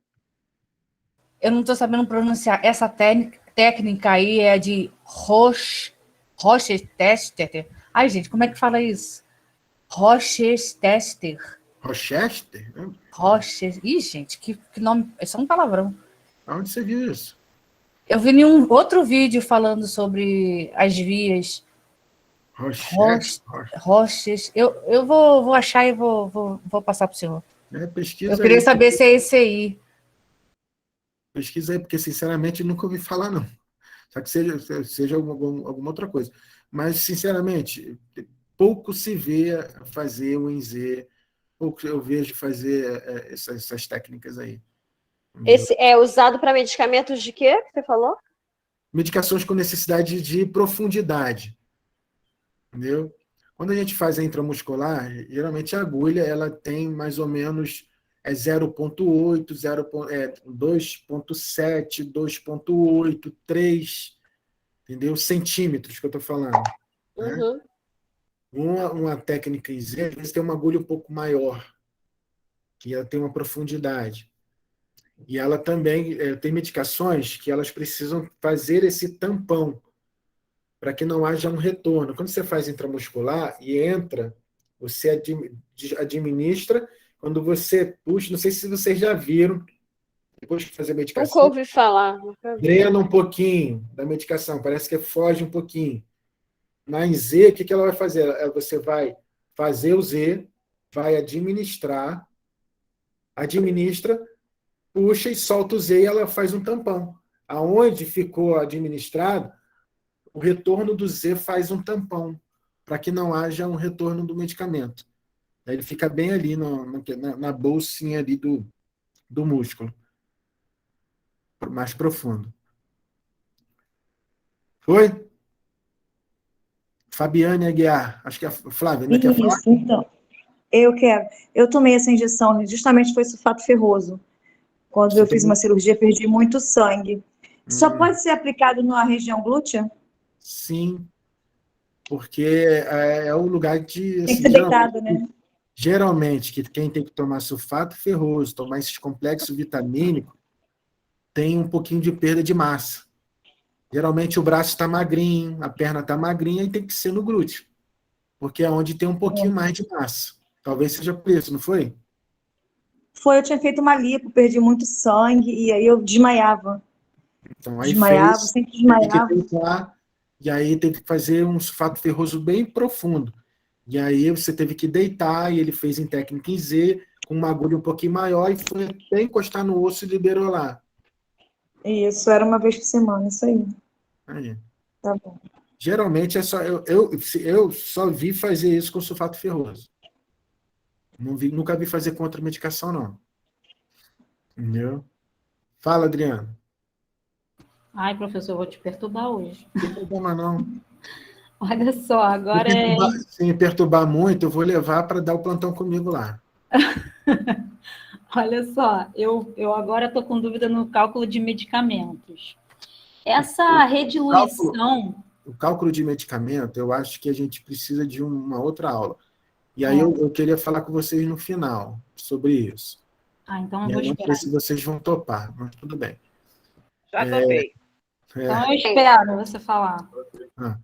Eu não estou sabendo pronunciar. Essa técnica aí é a de Rochester. Ai, gente, como é que fala isso? Rochester. Rochester? Rochester. Ih, gente, que nome. É só um palavrão. Onde você viu isso? Eu vi em um outro vídeo falando sobre as vias. Rochester. Eu vou achar e vou passar para o senhor. Pesquisa Eu queria aí, saber se é esse aí. Pesquisa aí, porque, sinceramente, nunca ouvi falar, não. Só que seja alguma outra coisa. Mas, sinceramente, pouco se vê fazer o ENZ, pouco eu vejo fazer essas técnicas aí. Esse é usado para medicamentos de quê que você falou? Medicações com necessidade de profundidade. Entendeu? Quando a gente faz a intramuscular, geralmente a agulha ela tem mais ou menos 0,8, 2,7, 2,8, 3, entendeu? Centímetros que eu estou falando. Né? Uma técnica em Z, às vezes tem uma agulha um pouco maior, que ela tem uma profundidade. E ela também tem medicações que elas precisam fazer esse tampão, para que não haja um retorno. Quando você faz intramuscular e entra, você administra, quando você puxa, não sei se vocês já viram, depois de fazer a medicação, Nunca ouvi falar. drena um pouquinho da medicação, parece que foge um pouquinho. Na Z, o que ela vai fazer? Você vai fazer o Z, vai administra, puxa e solta o Z e ela faz um tampão. Aonde ficou administrado, o retorno do Z faz um tampão, para que não haja um retorno do medicamento. Aí ele fica bem ali na bolsinha ali do músculo. Mais profundo. Foi? Fabiane Aguiar. Acho que é a Flávia, né? Quer falar? Isso, então. Eu quero. Eu tomei essa injeção, justamente foi sulfato ferroso. Quando eu fiz uma cirurgia, perdi muito sangue. Só pode ser aplicado na região glútea? Sim, porque é o lugar de... Tem que ser deitado, né? Geralmente, quem tem que tomar sulfato ferroso, tomar esses complexos vitamínicos, tem um pouquinho de perda de massa. Geralmente o braço está magrinho, a perna está magrinha, e tem que ser no glúteo, porque é onde tem um pouquinho mais de massa. Talvez seja por isso, não foi? Foi, eu tinha feito uma lipo, perdi muito sangue, e aí eu desmaiava. Então, aí Sempre desmaiava. E aí teve que fazer um sulfato ferroso bem profundo. E aí você teve que deitar, e ele fez em técnica em Z, com uma agulha um pouquinho maior, e foi até encostar no osso e liberou lá. Isso, era uma vez por semana, isso aí. Aí. Tá bom. Geralmente, eu só vi fazer isso com sulfato ferroso. Nunca vi fazer contra medicação, não. Entendeu? Fala, Adriano. Ai, professor, eu vou te perturbar hoje. Não tem problema, não. Olha só, agora Se me perturbar muito, eu vou levar para dar o plantão comigo lá. Olha só, eu agora estou com dúvida no cálculo de medicamentos. Essa rediluição... O cálculo de medicamento, eu acho que a gente precisa de uma outra aula. E aí eu queria falar com vocês no final sobre isso. Ah, então eu E vou eu não sei esperar. se vocês vão topar, mas tudo bem. Já topei. Então eu espero você falar. Ah,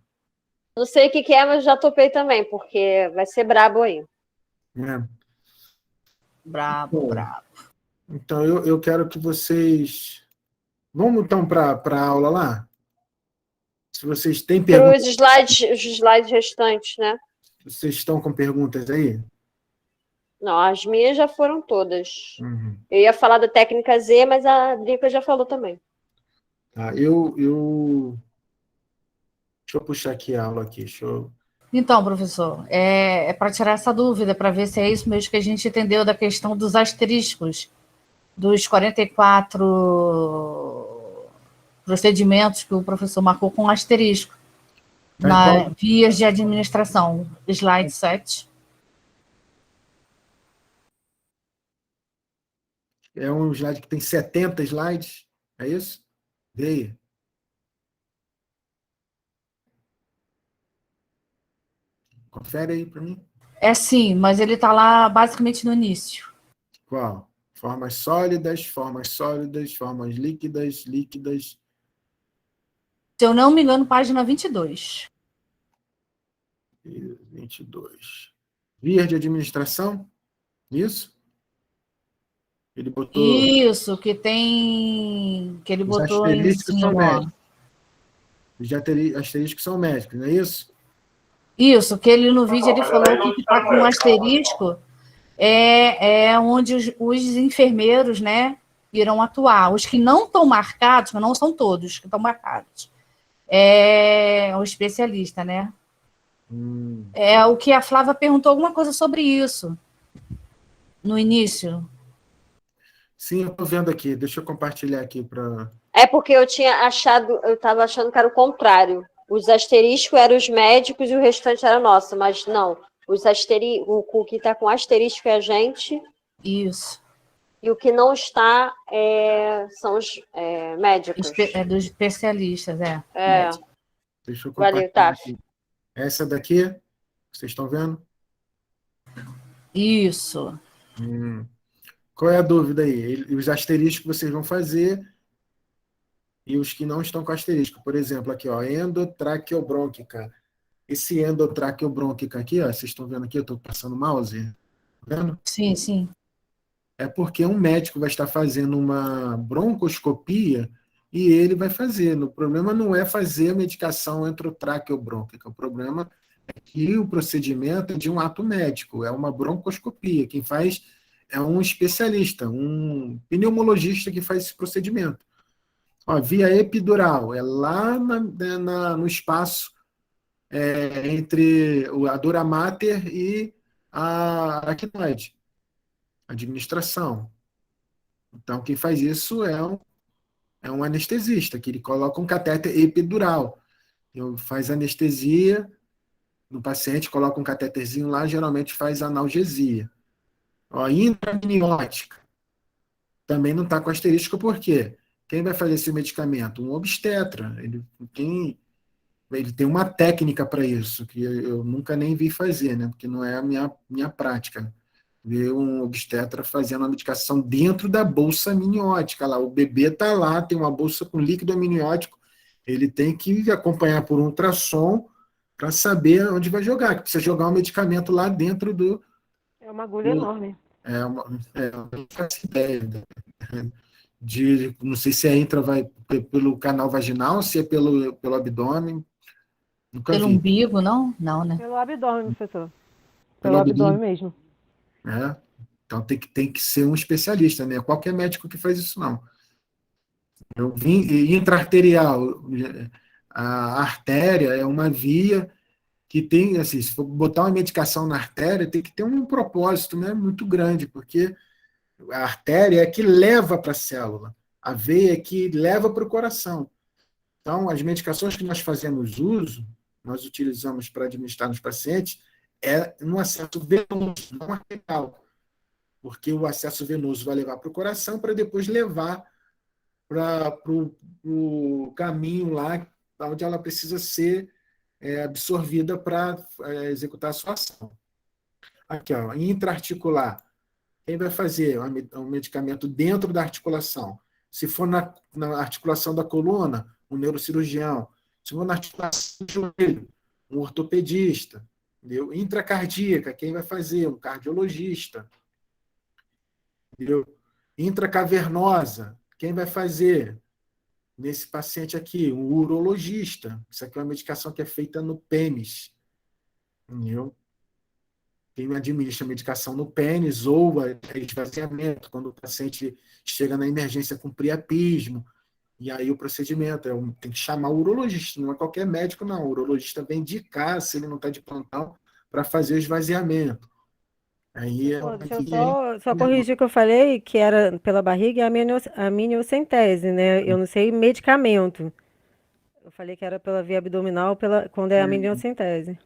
Não sei o que que é, mas já topei também, porque vai ser brabo aí. é. Brabo, Bom, brabo. então eu quero que vocês. Vamos então para a aula lá? Se vocês têm Para perguntas, os slides restantes, né? vocês estão com perguntas aí? Não, as minhas já foram todas. Uhum. Eu ia falar da técnica Z, mas a Drica já falou também. Tá, deixa eu puxar aqui a aula aqui. Então, professor, é para tirar essa dúvida, para ver se é isso mesmo que a gente entendeu da questão dos asteriscos, dos 44 procedimentos que o professor marcou com asterisco, na vias de administração, slide 7. É um slide que tem 70 slides, é isso? Vê aí. Confere aí para mim. É sim, mas ele está lá basicamente no início. Qual? Formas sólidas, formas líquidas, líquidas. Se eu não me engano, página 22. 22. Vias de administração? Isso? Ele botou. Isso, que tem. Que ele Os botou em asteriscos são cima. médicos. Os asteriscos são médicos, não é isso? Isso, que ele no vídeo ele falou que está com asterisco é onde os enfermeiros, né, irão atuar. Os que não estão marcados, não são todos que estão marcados. É o especialista, né? É o que a Flávia perguntou alguma coisa sobre isso no início. Sim, eu estou vendo aqui. Deixa eu compartilhar aqui para. É porque eu estava achando que era o contrário. Os asteriscos eram os médicos e o restante era nosso, mas não. O que está com asterisco é a gente. Isso. E o que não está são os médicos. É dos especialistas, é. Médico. Deixa eu compartilhar aqui. Essa daqui, vocês estão vendo? Isso. Qual é a dúvida aí? Os asteriscos que vocês vão fazer e os que não estão com asterisco. Por exemplo, aqui, ó, endotraqueobrônquica. Esse endotraqueobrônquica aqui, ó, vocês estão vendo aqui, eu estou passando o mouse, tá vendo? Sim, sim. É porque um médico vai estar fazendo uma broncoscopia e ele vai fazer. O problema não é fazer a medicação endotraqueobrônquica, o problema é que o procedimento é de um ato médico, é uma broncoscopia. Quem faz é um especialista, um pneumologista que faz esse procedimento. Ó, via epidural, é lá no espaço entre a dura mater e a aracnoide, administração. Então, quem faz isso é um anestesista, que ele coloca um catéter epidural. Faz anestesia no paciente, coloca um catéterzinho lá, geralmente faz analgesia. Ó, intramniótica. Também não está com asterisco, por quê? Quem vai fazer esse medicamento? Um obstetra. Ele tem uma técnica para isso, que eu nunca nem vi fazer, né? Porque não é a minha prática. Ver um obstetra fazendo a medicação dentro da bolsa amniótica. Lá, o bebê está lá, tem uma bolsa com líquido amniótico, ele tem que acompanhar por ultrassom para saber onde vai jogar, que precisa jogar um medicamento lá dentro do... É uma agulha enorme. Eu não faço ideia. Não sei se a intra vai pelo canal vaginal, se é pelo abdômen. Nunca Pelo vi. umbigo, não? Não, né? Pelo abdômen, professor. Pelo abdômen mesmo. Então tem que ser um especialista, né? Qualquer médico que faz isso, não. Eu vi intraarterial. A artéria é uma via que tem, assim, se for botar uma medicação na artéria, tem que ter um propósito, né, muito grande, porque a artéria é que leva para a célula, a veia é que leva para o coração. Então, as medicações que nós fazemos uso, nós utilizamos para administrar nos pacientes, é no acesso venoso, não arterial, porque o acesso venoso vai levar para o coração para depois levar para o caminho lá onde ela precisa ser absorvida para executar a sua ação. Aqui, ó, intraarticular, quem vai fazer um medicamento dentro da articulação? Se for na articulação da coluna, um neurocirurgião. Se for na articulação do joelho, um ortopedista. Entendeu? Intracardíaca, quem vai fazer? Um cardiologista. Entendeu? Intracavernosa, quem vai fazer? Nesse paciente aqui, um urologista. Isso aqui é uma medicação que é feita no pênis. Entendeu? Quem administra a medicação no pênis ou esvaziamento, quando o paciente chega na emergência com priapismo. E aí o procedimento tem que chamar o urologista, não é qualquer médico, não. O urologista vem indicar, se ele não está de plantão, para fazer o esvaziamento. Aí Deixa eu só corrigir o que eu falei, que era pela barriga, a amniocentese, né? Eu não sei medicamento. Eu falei que era pela via abdominal, quando é a amniocentese.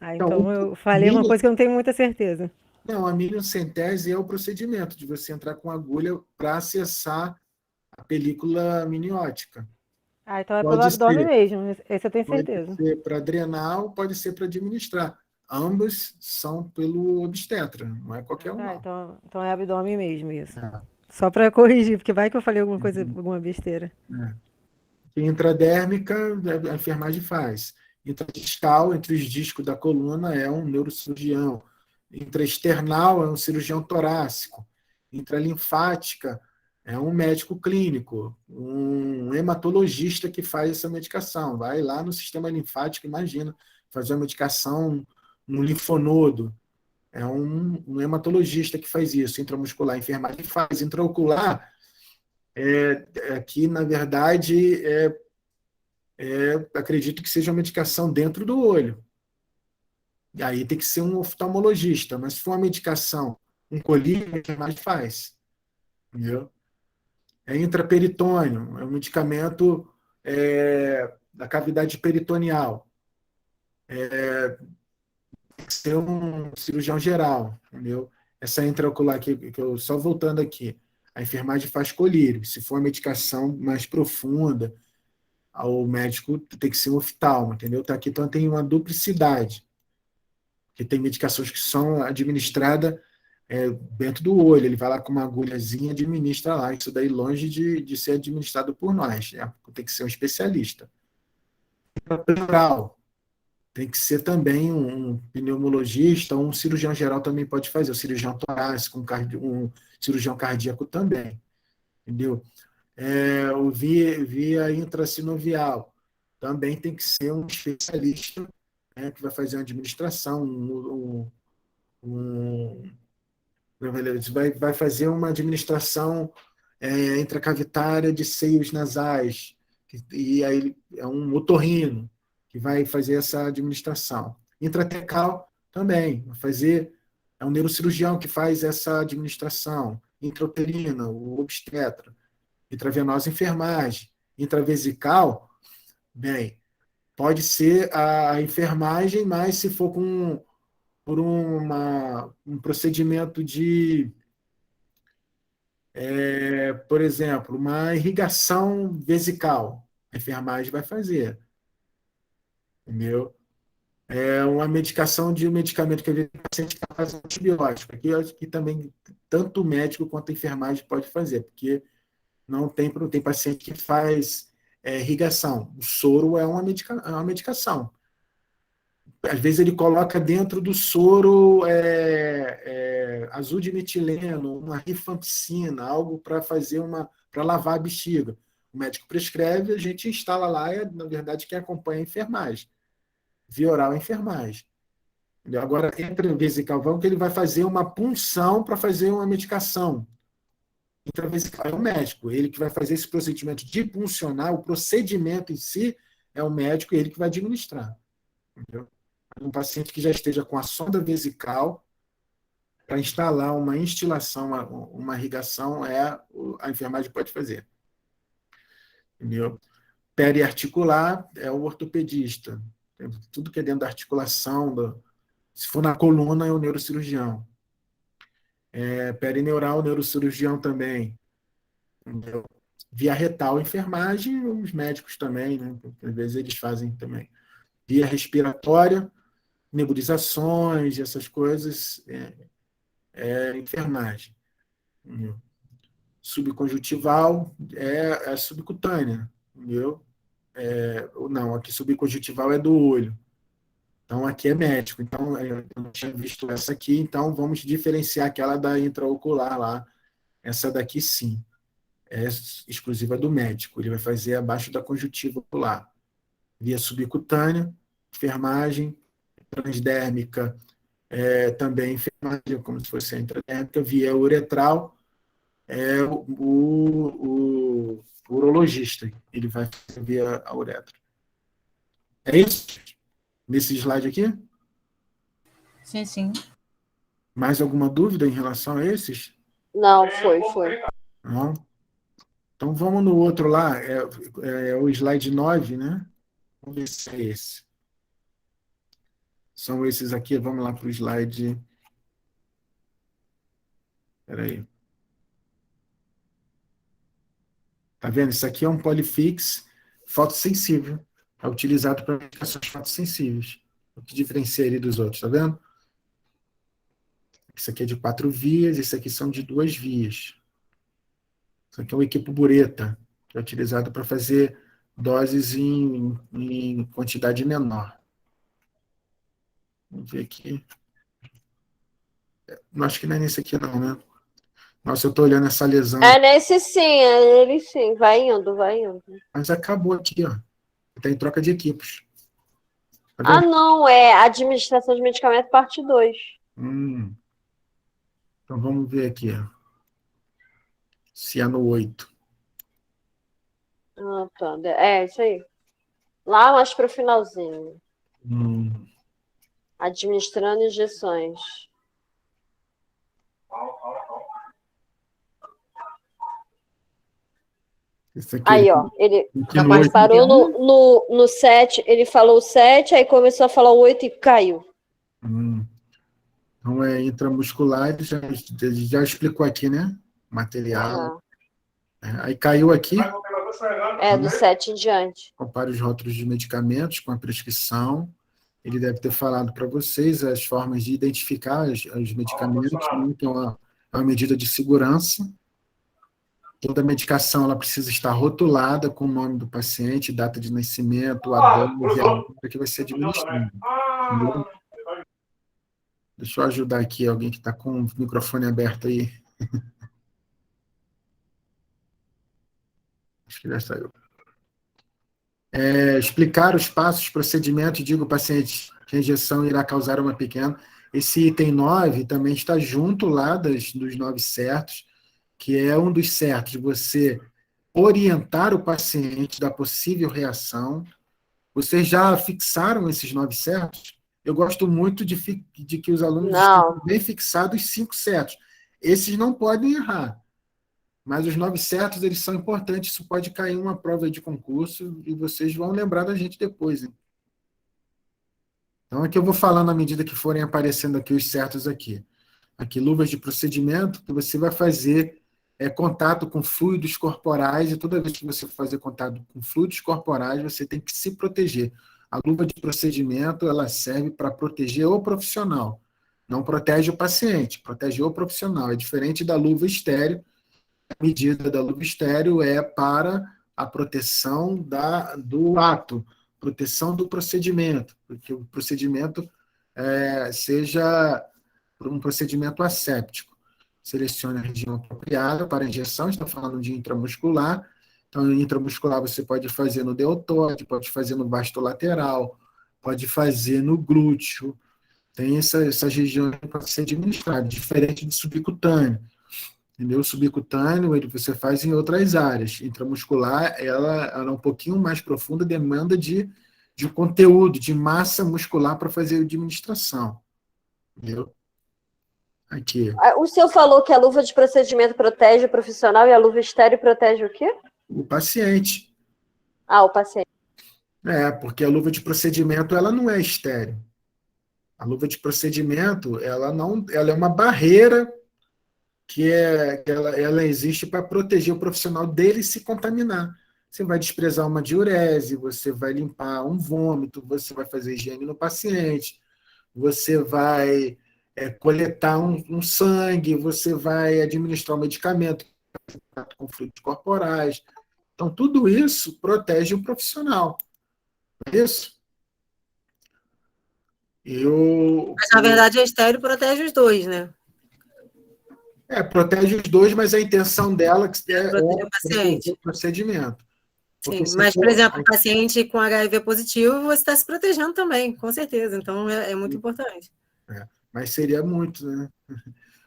Então eu falei uma coisa que eu não tenho muita certeza. Não, a amniocentese é o procedimento de você entrar com agulha para acessar a película amniótica. Então é pelo abdômen mesmo, esse eu tenho certeza. Pode ser para drenar ou pode ser para administrar. Ambos são pelo obstetra, não é qualquer um. Então é abdômen mesmo isso. Só para corrigir, porque vai que eu falei alguma coisa, alguma besteira. Intradérmica, a enfermagem faz. Intradiscal, entre os discos da coluna, é um neurocirurgião. Intraesternal é um cirurgião torácico. Intralinfática é um médico clínico, um hematologista que faz essa medicação. Vai lá no sistema linfático, imagina, fazer uma medicação no linfonodo. É um hematologista que faz isso. Intramuscular, a enfermagem faz. Intraocular, aqui, na verdade, acredito que seja uma medicação dentro do olho. E aí tem que ser um oftalmologista, mas se for uma medicação, um colírio, a enfermagem faz. Entendeu? Intraperitônio, é um medicamento da cavidade peritoneal. Tem que ser um cirurgião geral, entendeu? Essa intraocular que eu só voltando aqui, a enfermagem faz colírio. Se for uma medicação mais profunda, o médico tem que ser um oftalmo, entendeu? Aqui então tem uma duplicidade, que tem medicações que são administradas dentro do olho. Ele vai lá com uma agulhazinha e administra lá. Isso daí longe de ser administrado por nós. Tem que ser um especialista. Pleural. Tem que ser também um pneumologista, um cirurgião geral também pode fazer, o cirurgião torácico, um cirurgião cardíaco também. Entendeu? O via intrasinovial. Também tem que ser um especialista, né, que vai fazer uma administração, vai fazer uma administração intracavitária de seios nasais, e aí é um otorrino que vai fazer essa administração. Intratecal também, é um neurocirurgião que faz essa administração. Intrauterina, o obstetra. Intravenosa, enfermagem. Intravesical, bem, pode ser a enfermagem, mas se for por um procedimento de, por exemplo, uma irrigação vesical, a enfermagem vai fazer. Entendeu? Uma medicação de um medicamento que o paciente está fazendo antibiótico. Aqui eu acho que também tanto o médico quanto a enfermagem pode fazer, porque não tem paciente que faz irrigação. O soro é uma medicação. Às vezes ele coloca dentro do soro azul de metileno, uma rifampicina, algo para para lavar a bexiga. O médico prescreve, a gente instala lá, na verdade, quem acompanha é a enfermagem. Via oral, a enfermagem. Agora, entra o vesicalvão, que ele vai fazer uma punção para fazer uma medicação. Intravesical é o médico, ele que vai fazer esse procedimento de puncionar, o procedimento em si é o médico, ele que vai administrar. Entendeu? Um paciente que já esteja com a sonda vesical, para instalar uma instilação, uma irrigação, a enfermagem pode fazer. Entendeu? Periarticular é o ortopedista. Tudo que é dentro da articulação, se for na coluna, é o neurocirurgião. Perineural, neurocirurgião também. Entendeu? Via retal, enfermagem, os médicos também, né? Às vezes eles fazem também. Via respiratória, nebulizações, essas coisas, enfermagem. Subconjuntival é subcutânea, entendeu? Não, aqui subconjuntival é do olho. Então, aqui é médico. Então, eu não tinha visto essa aqui, então vamos diferenciar aquela da intraocular lá. Essa daqui, sim, é exclusiva do médico. Ele vai fazer abaixo da conjuntiva ocular. Via subcutânea, enfermagem, transdérmica, também enfermagem, como se fosse a intradérmica, via uretral, o urologista. Ele vai fazer via a uretra. É isso? Nesse slide aqui? Sim, sim. Mais alguma dúvida em relação a esses? Não, foi. Não? Então, vamos no outro lá. É o slide 9, né? Vamos ver se é esse. São esses aqui. Vamos lá para o slide... Espera aí. Tá vendo? Isso aqui é um polifix fotossensível. É utilizado para medicações fotossensíveis. O que diferencia ele dos outros, tá vendo? Isso aqui é de 4 vias, esse aqui são de 2 vias. Isso aqui é o equipo-bureta, que é utilizado para fazer doses em quantidade menor. Vamos ver aqui. Não, acho que não é nesse aqui não, né? Nossa, eu estou olhando essa lesão. É nesse sim, é ele sim. Vai indo. Mas acabou aqui, ó. Está em troca de equipos. Tá Ah, vendo? não, é administração de medicamento, parte 2. Então vamos ver aqui, ó. Se é no 8. Ah, tá. É, isso aí. Lá mais para o finalzinho. Administrando injeções. Esse aqui, Aí, ó. Ele no 8. parou no 7, ele falou o 7, aí começou a falar o 8 e caiu. Então é intramuscular, já explicou aqui, né? Material. Aí caiu aqui. Do 7 em diante. Compare os rótulos de medicamentos com a prescrição. Ele deve ter falado para vocês as formas de identificar os medicamentos, né? Que é uma medida de segurança. Toda medicação ela precisa estar rotulada com o nome do paciente, data de nascimento, a dose, a hora que vai ser administrada. Entendeu? Deixa eu ajudar aqui alguém que está com o microfone aberto aí. Acho que já saiu. Explicar os passos, procedimentos, digo ao paciente que a injeção irá causar uma pequena. Esse item 9 também está junto lá dos 9 certos, que é um dos certos, você orientar o paciente da possível reação. Vocês já fixaram esses 9 certos? Eu gosto muito de que os alunos estejam bem fixados 5 certos. Esses não podem errar. Mas os 9 certos, eles são importantes. Isso pode cair em uma prova de concurso e vocês vão lembrar da gente depois, hein? Então, aqui eu vou falando à medida que forem aparecendo aqui os certos aqui. Aqui, luvas de procedimento, que você vai fazer contato com fluidos corporais, e toda vez que você fazer contato com fluidos corporais, você tem que se proteger. A luva de procedimento, ela serve para proteger o profissional. Não protege o paciente, protege o profissional. É diferente da luva estéreo. A medida da luva estéreo é para a proteção do ato, proteção do procedimento, porque o procedimento seja um procedimento asséptico. Selecione a região apropriada para injeção, está falando de intramuscular. Então, intramuscular você pode fazer no deltóide, pode fazer no vasto lateral, pode fazer no glúteo. Tem essas regiões para ser administrado, diferente de subcutâneo. Entendeu? Subcutâneo você faz em outras áreas. Intramuscular, ela é um pouquinho mais profunda, demanda de conteúdo, de massa muscular para fazer a administração. Entendeu? Aqui. O senhor falou que a luva de procedimento protege o profissional e a luva estéreo protege o quê? O paciente. O paciente. Porque a luva de procedimento ela não é estéreo. A luva de procedimento ela é uma barreira que ela existe para proteger o profissional dele se contaminar. Você vai desprezar uma diurese, você vai limpar um vômito, você vai fazer higiene no paciente, você vai coletar um sangue, você vai administrar um medicamento com fluidos corporais. Então, tudo isso protege o profissional. Não é isso? Mas, na verdade, a estéreo protege os dois, né? Protege os dois, mas a intenção dela é Proteger o paciente. o procedimento. Sim, mas, por exemplo, o paciente com HIV positivo, você está se protegendo também, com certeza. Então, é muito importante. Mas seria muito, né?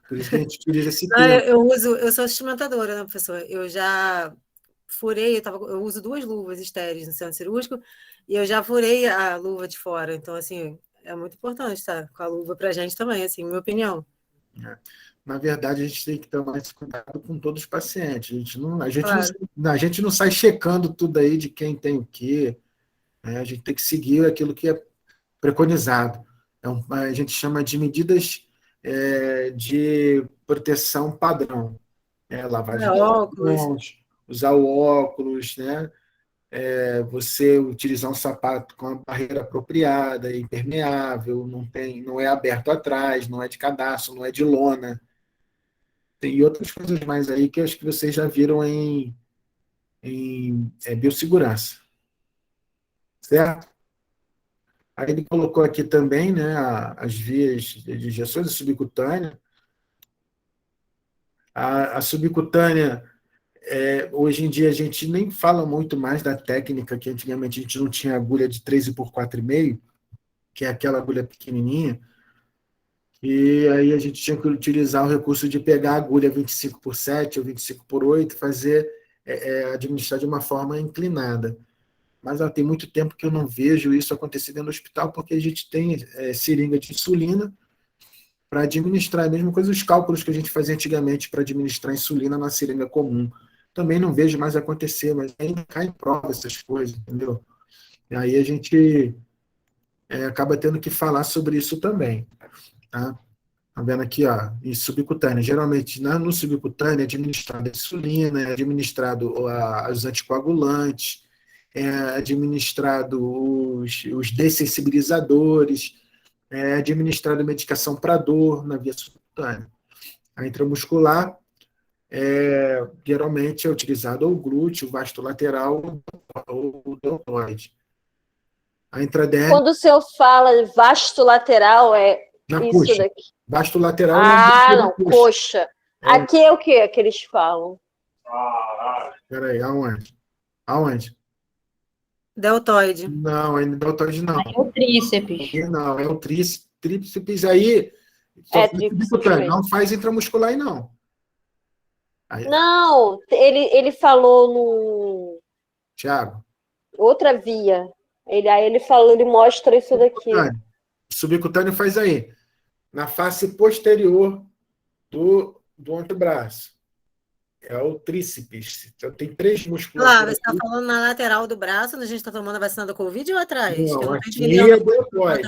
Por isso que a gente utiliza esse Não, termo. eu sou instrumentadora, né, professor? Eu já furei, eu uso 2 luvas estéreis no centro cirúrgico, e eu já furei a luva de fora. Então, assim, é muito importante estar com a luva para a gente também, assim, minha opinião. Na verdade, a gente tem que tomar esse cuidado com todos os pacientes. Claro. A gente não sai checando tudo aí de quem tem o quê. Né? A gente tem que seguir aquilo que é preconizado. A gente chama de medidas de proteção padrão. Lavagem de Óculos. mãos, usar o óculos, né? Você utilizar um sapato com a barreira apropriada, impermeável, não é aberto atrás, não é de cadarço, não é de lona. Tem outras coisas mais aí que acho que vocês já viram em biossegurança. Certo? Aí ele colocou aqui também, né, as vias de injeções, a subcutânea. A subcutânea, hoje em dia a gente nem fala muito mais da técnica, que antigamente a gente não tinha agulha de 13 por 4,5, que é aquela agulha pequenininha, e aí a gente tinha que utilizar o recurso de pegar a agulha 25 por 7 ou 25 por 8 e fazer, administrar de uma forma inclinada. Mas tem muito tempo que eu não vejo isso acontecer dentro do hospital, porque a gente tem seringa de insulina para administrar, a mesma coisa os cálculos que a gente fazia antigamente para administrar insulina na seringa comum. Também não vejo mais acontecer, mas ainda cai em prova essas coisas, entendeu? E aí a gente acaba tendo que falar sobre isso também. Tá? Tá vendo aqui, ó, em subcutânea. Geralmente, no subcutâneo é administrado a insulina, é administrado os anticoagulantes, é administrado os dessensibilizadores, é administrado medicação para dor na via subcutânea. A intramuscular, geralmente é utilizado ou o glúteo, o vasto lateral ou o deltoide. A intradérmica... Quando o senhor fala vasto lateral, na isso coxa. daqui. Vasto lateral não, coxa. Aqui é o que eles falam? Peraí, aonde? Aonde? Deltoide. Não, ainda deltoide não. É o tríceps. Não, é o tríceps aí. Tríceps. Não faz intramuscular aí, não. Aí, não, ele falou no... Tiago. Outra via. Aí ele falou, ele mostra isso daqui. Subcutâneo faz aí. Na face posterior do antebraço. É o tríceps. Então, tem 3 músculos. Você está falando na lateral do braço, onde a gente está tomando a vacina da Covid, ou atrás? Não, aqui é o deltoide.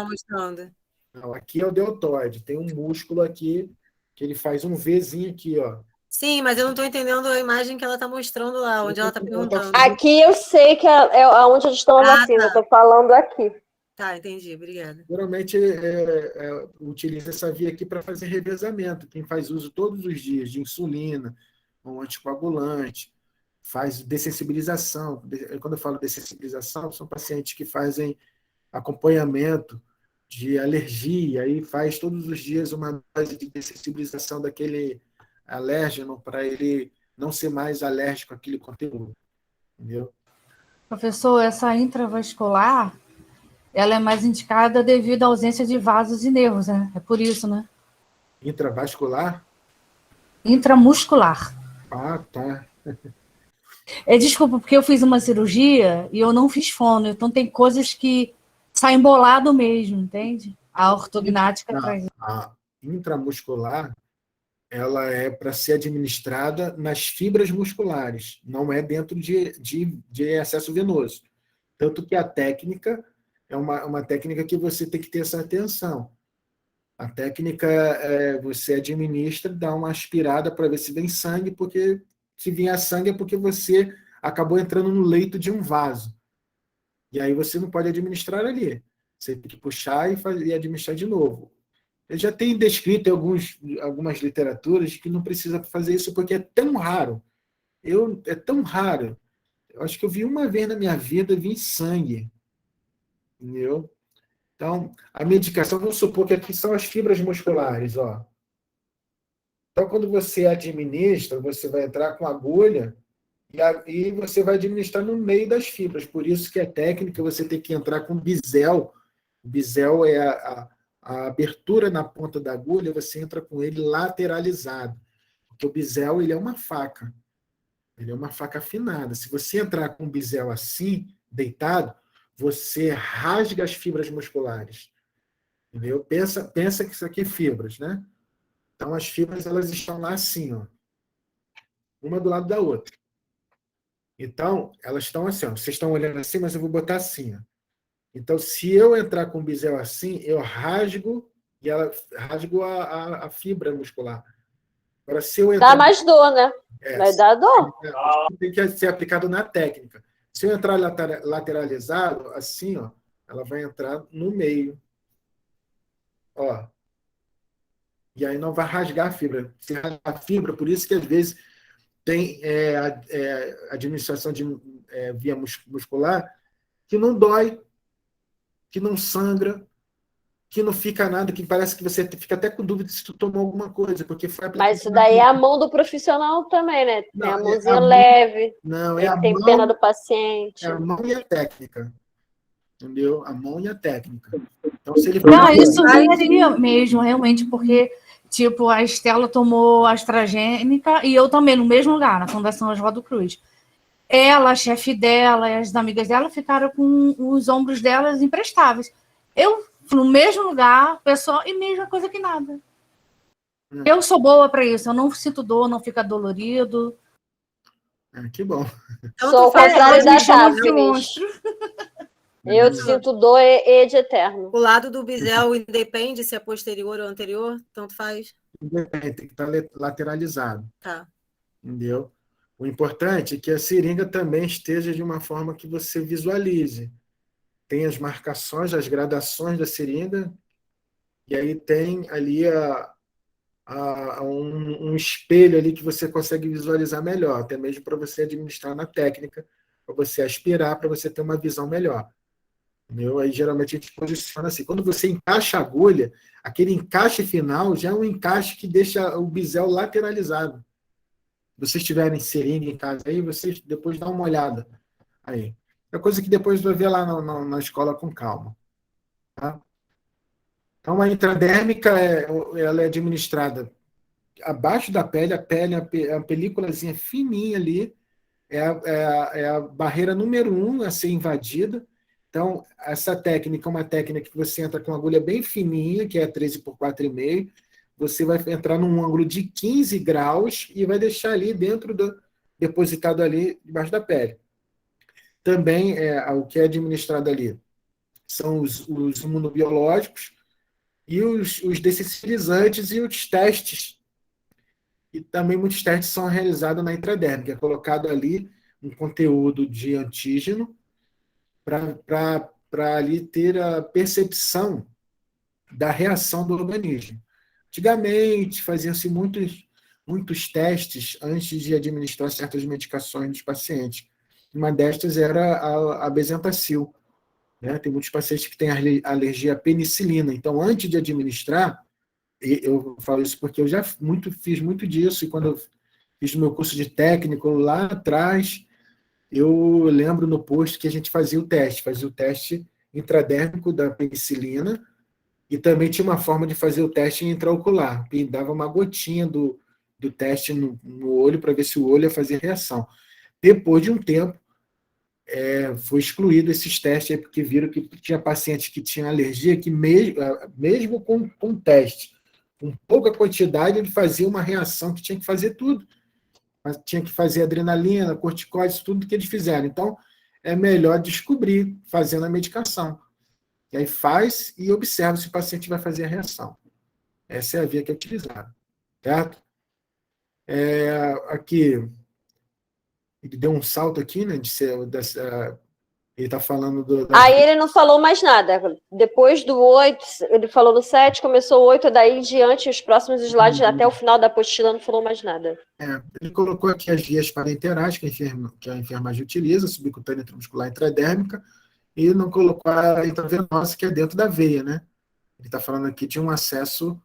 Não, aqui é o deltoide. Tem um músculo aqui que ele faz um Vzinho aqui, ó. Sim, mas eu não estou entendendo a imagem que ela está mostrando lá, onde ela está perguntando. Aqui eu sei que é onde a gente toma a vacina, eu estou falando aqui. Tá, entendi, obrigada. Geralmente utiliza essa via aqui para fazer revezamento. Quem faz uso todos os dias de insulina, um anticoagulante, faz dessensibilização. Quando eu falo dessensibilização, são pacientes que fazem acompanhamento de alergia, aí faz todos os dias uma dose de dessensibilização daquele alérgeno para ele não ser mais alérgico àquele conteúdo. Entendeu? Professor, essa intravascular, ela é mais indicada devido à ausência de vasos e nervos, né? É por isso, né? Intravascular? Intramuscular. Ah, tá. Desculpa, porque eu fiz uma cirurgia e eu não fiz fono, então tem coisas que saem bolado mesmo, entende? A ortognática traz. A intramuscular, ela é para ser administrada nas fibras musculares, não é dentro de acesso venoso. Tanto que a técnica é uma técnica que você tem que ter essa atenção. A técnica você administra, dá uma aspirada para ver se vem sangue, porque se vier sangue é porque você acabou entrando no leito de um vaso. E aí você não pode administrar ali. Você tem que puxar e administrar de novo. Eu já tenho descrito em algumas literaturas que não precisa fazer isso porque é tão raro. É tão raro. Eu acho que eu vi uma vez na minha vida, vi sangue. Entendeu? Então, a medicação, vamos supor que aqui são as fibras musculares, ó. Então, quando você administra, você vai entrar com agulha e você vai administrar no meio das fibras. Por isso que é técnica, você tem que entrar com bisel. O bisel é a abertura na ponta da agulha, você entra com ele lateralizado. Porque o bisel, ele é uma faca. Ele é uma faca afinada. Se você entrar com o bisel assim, deitado, você rasga as fibras musculares. Entendeu? Pensa que isso aqui é fibras, né? Então, as fibras, elas estão lá assim, ó, uma do lado da outra. Então, elas estão assim, ó, vocês estão olhando assim, mas eu vou botar assim, ó. Então, se eu entrar com o bisel assim, eu rasgo rasgo a fibra muscular. Agora, se eu Dá entrar... mais dor, né? Vai dar dor. Tem que ser aplicado na técnica. Se eu entrar lateralizado, assim, ó, ela vai entrar no meio. Ó. E aí não vai rasgar a fibra. Se rasgar a fibra, por isso que às vezes tem administração de via muscular que não dói, que não sangra, que não fica nada, que parece que você fica até com dúvida se tu tomou alguma coisa, porque foi aplicado. Mas isso daí é a mão do profissional também, né? Tem Não, a mãozinha leve, não, tem pena do paciente. É a mão e a técnica. Entendeu? A mão e a técnica. Então, se ele Não, isso varia mesmo, realmente, porque, tipo, a Estela tomou AstraZeneca e eu também, no mesmo lugar, na Fundação Oswaldo Cruz. Ela, a chefe dela e as amigas dela ficaram com os ombros delas imprestáveis. Eu, no mesmo lugar, pessoal, e mesma coisa que nada. Eu sou boa para isso, eu não sinto dor, não fica dolorido. Que bom. Sou o contrário da Daphne. Monstro. Eu sinto dor e de eterno. O lado do bisel independe se é posterior ou anterior? Tanto faz? Tem que estar lateralizado. Tá. Entendeu? O importante é que a seringa também esteja de uma forma que você visualize. Tem as marcações, as gradações da seringa, e aí tem ali um espelho ali que você consegue visualizar melhor, até mesmo para você administrar na técnica, para você aspirar, para você ter uma visão melhor. Entendeu? Aí geralmente a gente posiciona assim. Quando você encaixa a agulha, aquele encaixe final já é um encaixe que deixa o bisel lateralizado. Se vocês tiverem seringa em casa aí, vocês depois dão uma olhada aí. É coisa que depois vai ver lá na escola com calma. Tá? Então, a intradérmica ela é administrada abaixo da pele, a películazinha fininha ali, é a barreira número 1 a ser invadida. Então, essa técnica é uma técnica que você entra com uma agulha bem fininha, que é 13 por 4,5. Você vai entrar num ângulo de 15 graus e vai deixar ali depositado ali debaixo da pele. Também o que é administrado ali são os imunobiológicos e os dessensibilizantes e os testes. E também muitos testes são realizados na intradérmica. É colocado ali um conteúdo de antígeno para ali ter a percepção da reação do organismo. Antigamente, faziam-se muitos testes antes de administrar certas medicações dos pacientes. Uma destas era a Bezetacil. Né? Tem muitos pacientes que têm alergia à penicilina. Então, antes de administrar, eu falo isso porque eu já fiz muito disso, e quando eu fiz o meu curso de técnico lá atrás, eu lembro no posto que a gente fazia o teste intradérmico da penicilina, e também tinha uma forma de fazer o teste intraocular, que dava uma gotinha do teste no olho para ver se o olho ia fazer reação. Depois de um tempo, foi excluído esses testes, porque viram que tinha pacientes que tinham alergia, que mesmo com teste, com pouca quantidade, ele fazia uma reação que tinha que fazer tudo. Mas tinha que fazer adrenalina, corticóide, tudo que eles fizeram. Então, é melhor descobrir fazendo a medicação. E aí faz e observa se o paciente vai fazer a reação. Essa é a via que é utilizada. Certo? Aqui, ele deu um salto aqui, né, Ele está falando Aí ele não falou mais nada. Depois do 8, ele falou no 7, começou o 8, daí em diante, os próximos slides, até o final da apostila, não falou mais nada. Ele colocou aqui as vias parenterais que a enfermagem utiliza, subcutânea, intramuscular e intradérmica, e não colocou a intravenosa, que é dentro da veia, né? Ele está falando aqui de um acesso,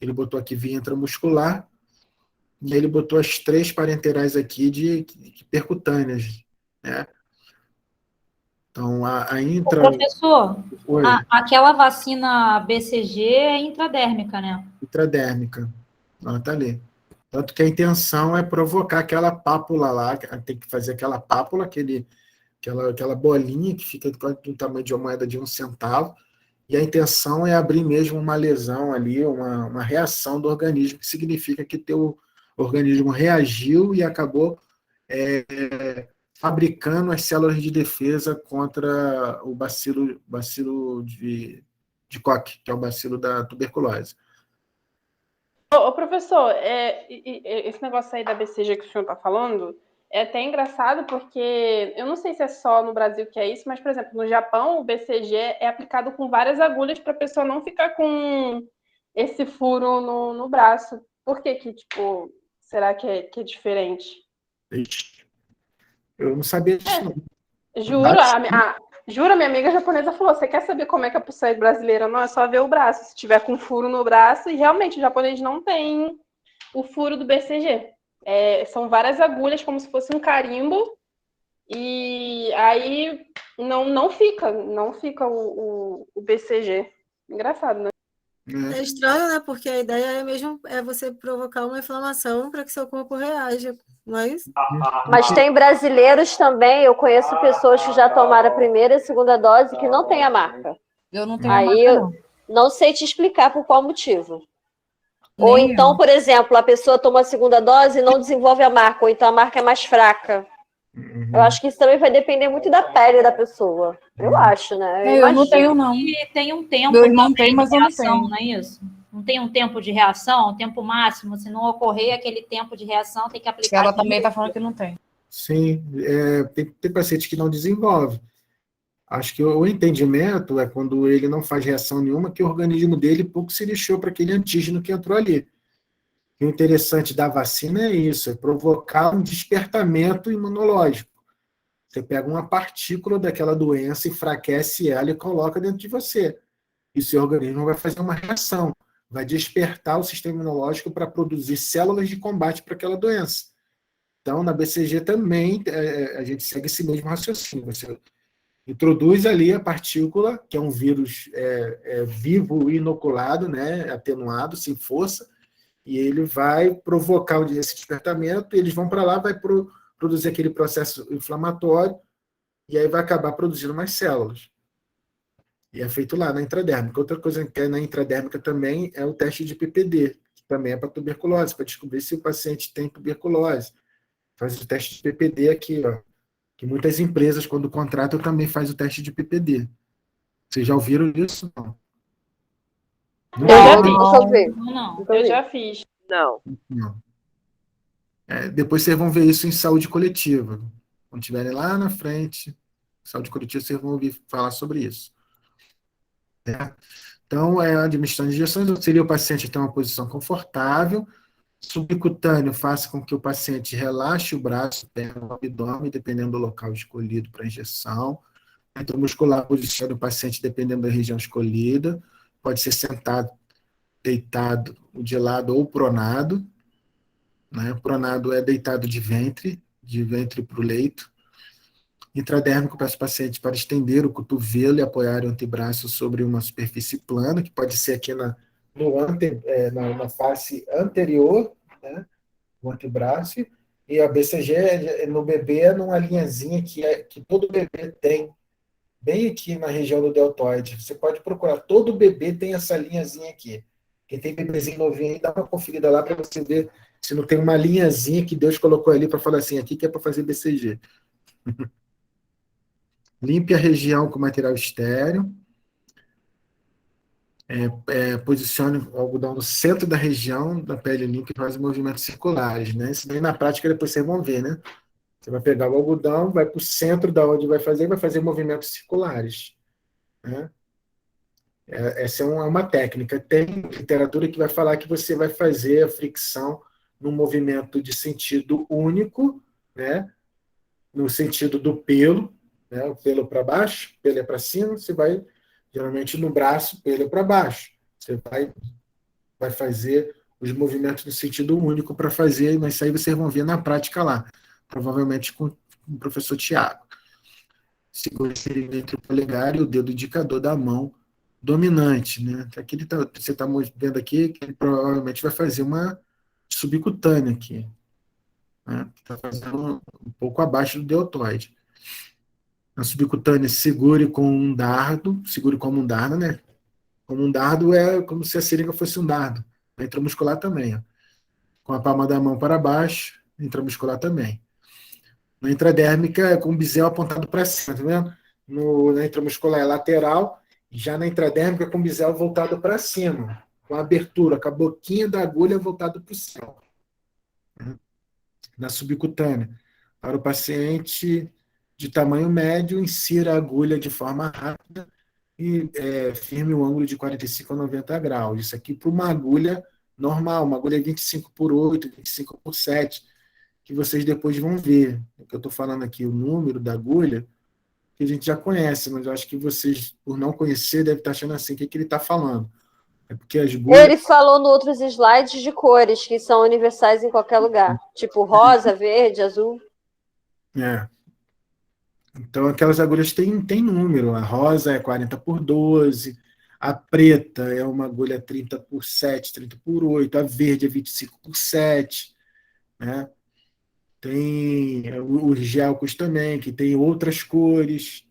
ele botou aqui via intramuscular, e ele botou as 3 parenterais aqui de percutâneas, né? Então, a intra... Professor, Oi, aquela vacina BCG é intradérmica, né? intradérmica. Ela está ali. Tanto que a intenção é provocar aquela pápula lá, tem que fazer aquela pápula, aquela bolinha que fica do tamanho de uma moeda de 1 centavo, e a intenção é abrir mesmo uma lesão ali, uma reação do organismo, que significa que teu organismo reagiu e acabou fabricando as células de defesa contra o bacilo de Koch, que é o bacilo da tuberculose. Ô, professor, esse negócio aí da BCG que o senhor está falando é até engraçado, porque eu não sei se é só no Brasil que é isso, mas, por exemplo, no Japão, o BCG é aplicado com várias agulhas para a pessoa não ficar com esse furo no braço. Por que tipo, será que é diferente? Eu não sabia disso, não. Juro, juro, minha amiga japonesa falou, você quer saber como é que a pessoa é brasileira? Não, é só ver o braço. Se tiver com furo no braço, e realmente o japonês não tem o furo do BCG. São várias agulhas, como se fosse um carimbo, e aí não fica o BCG. Engraçado, né? É estranho, né? Porque a ideia é mesmo você provocar uma inflamação para que seu corpo reaja, não é isso? Mas tem brasileiros também, eu conheço pessoas que já tomaram a primeira e a segunda dose que não tem a marca. Eu não tenho Aí marca, eu não sei te explicar por qual motivo. Nem Ou eu. então, por exemplo, a pessoa toma a segunda dose e não desenvolve a marca, ou então a marca é mais fraca. Eu acho que isso também vai depender muito da pele da pessoa. Eu acho, né? Eu não imagino. tenho, não. E tem um tempo Meu irmão também tem, mas de eu não reação, tenho. não é isso? Não tem um tempo de reação, um tempo máximo. Se não ocorrer aquele tempo de reação, tem que aplicar. Ela de também novo. está falando que não tem. Sim, tem pacientes que não desenvolvem. Acho que o entendimento é quando ele não faz reação nenhuma, que o organismo dele pouco se lixou para aquele antígeno que entrou ali. E o interessante da vacina é isso, é provocar um despertamento imunológico. Você pega uma partícula daquela doença, enfraquece ela e coloca dentro de você. E seu organismo vai fazer uma reação, vai despertar o sistema imunológico para produzir células de combate para aquela doença. Então, na BCG também, a gente segue esse mesmo raciocínio. Você introduz ali a partícula, que é um vírus vivo, inoculado, né, atenuado, sem força, e ele vai provocar esse despertamento, e eles vão para lá, vai produzir aquele processo inflamatório, e aí vai acabar produzindo mais células. E é feito lá na intradérmica. Outra coisa que é na intradérmica também é o teste de PPD, que também é para tuberculose, para descobrir se o paciente tem tuberculose. Faz o teste de PPD aqui, ó, que muitas empresas, quando contratam, também faz o teste de PPD. Vocês já ouviram isso? Não. Eu já fiz. Deixa eu ver. Não. Eu já fiz. Não. Não. Depois vocês vão ver isso em saúde coletiva. Quando estiverem lá na frente, saúde coletiva, vocês vão ouvir falar sobre isso. Então, a administração de injeções seria o paciente ter uma posição confortável, subcutâneo faça com que o paciente relaxe o braço, perna, o abdômen, dependendo do local escolhido para a injeção. Intramuscular, posiciona o paciente dependendo da região escolhida. Pode ser sentado, deitado, de lado ou pronado. Né? Pronado é deitado de ventre para o leito. Intradérmico para os pacientes para estender o cotovelo e apoiar o antebraço sobre uma superfície plana, que pode ser aqui na face anterior, né? O antebraço, e a BCG no bebê é numa linhazinha que todo bebê tem, bem aqui na região do deltoide. Você pode procurar, todo bebê tem essa linhazinha aqui. Quem tem bebezinho novinho aí, dá uma conferida lá para você ver se não tem uma linhazinha que Deus colocou ali para falar assim, aqui que é para fazer BCG. Limpe a região com material estéreo. Posicione o algodão no centro da região da pele limpa e faz movimentos circulares. Né? Isso daí na prática depois vocês vão ver, né? Você vai pegar o algodão, vai para o centro da onde vai fazer movimentos circulares, né? Essa é uma técnica. Tem literatura que vai falar que você vai fazer a fricção num movimento de sentido único, né? No sentido do pelo, né? O pelo para baixo, o pelo é para cima, você vai, geralmente no braço, o pelo é para baixo. Você vai fazer os movimentos no sentido único para fazer, mas isso aí vocês vão ver na prática lá, provavelmente com o professor Tiago. Segura entre o polegar e o dedo indicador da mão dominante, né? Aqui você está vendo aqui que ele provavelmente vai fazer uma subcutânea aqui, né? Está fazendo um pouco abaixo do deltoide. Na subcutânea, segure como um dardo, né? Como um dardo é como se a seringa fosse um dardo. Na intramuscular também, ó. Com a palma da mão para baixo, intramuscular também. Na intradérmica é com o bisel apontado para cima, tá vendo? Na intramuscular é lateral, já na intradérmica é com o bisel voltado para cima, com a abertura, com a boquinha da agulha voltada para o céu. Na subcutânea, para o paciente de tamanho médio, insira a agulha de forma rápida e firme o ângulo de 45 a 90 graus. Isso aqui para uma agulha normal, uma agulha 25/8, 25/7, que vocês depois vão ver. O que eu estou falando aqui, o número da agulha, que a gente já conhece, mas eu acho que vocês, por não conhecer, devem estar achando assim, o que ele está falando. É porque as agulhas... Ele falou no outros slides de cores, que são universais em qualquer lugar. Tipo rosa, verde, azul. Então, aquelas agulhas têm número. A rosa é 40/12, a preta é uma agulha 30/7, 30/8, a verde é 25/7, né? Tem os gelcos também, que tem outras cores.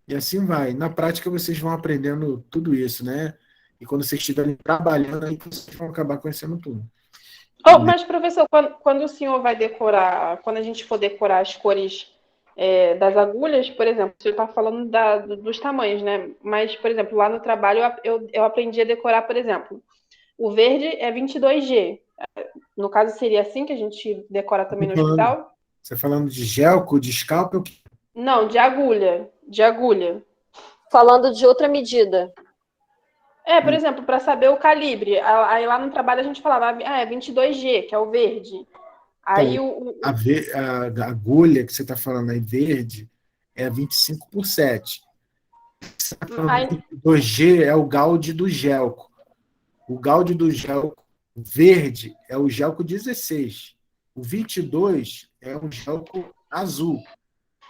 E assim vai. Na prática, vocês vão aprendendo tudo isso, né? E quando vocês estiverem trabalhando, aí vocês vão acabar conhecendo tudo. Mas, professor, quando o senhor vai decorar, quando a gente for decorar as cores das agulhas, por exemplo, você está falando dos tamanhos, né? Mas, por exemplo, lá no trabalho eu aprendi a decorar, por exemplo, o verde é 22G. No caso, seria assim que a gente decora também no hospital? Você falando de gelco, de scalpel? Não, de agulha. De agulha. Falando de outra medida. Por exemplo, para saber o calibre. Aí lá no trabalho a gente falava, é 22G, que é o verde. Aí então, a agulha que você está falando aí, verde, é 25/7. 22G é o gauge do gelco. O gauge do gelco verde é o gelco 16. O 22 é o gelco azul.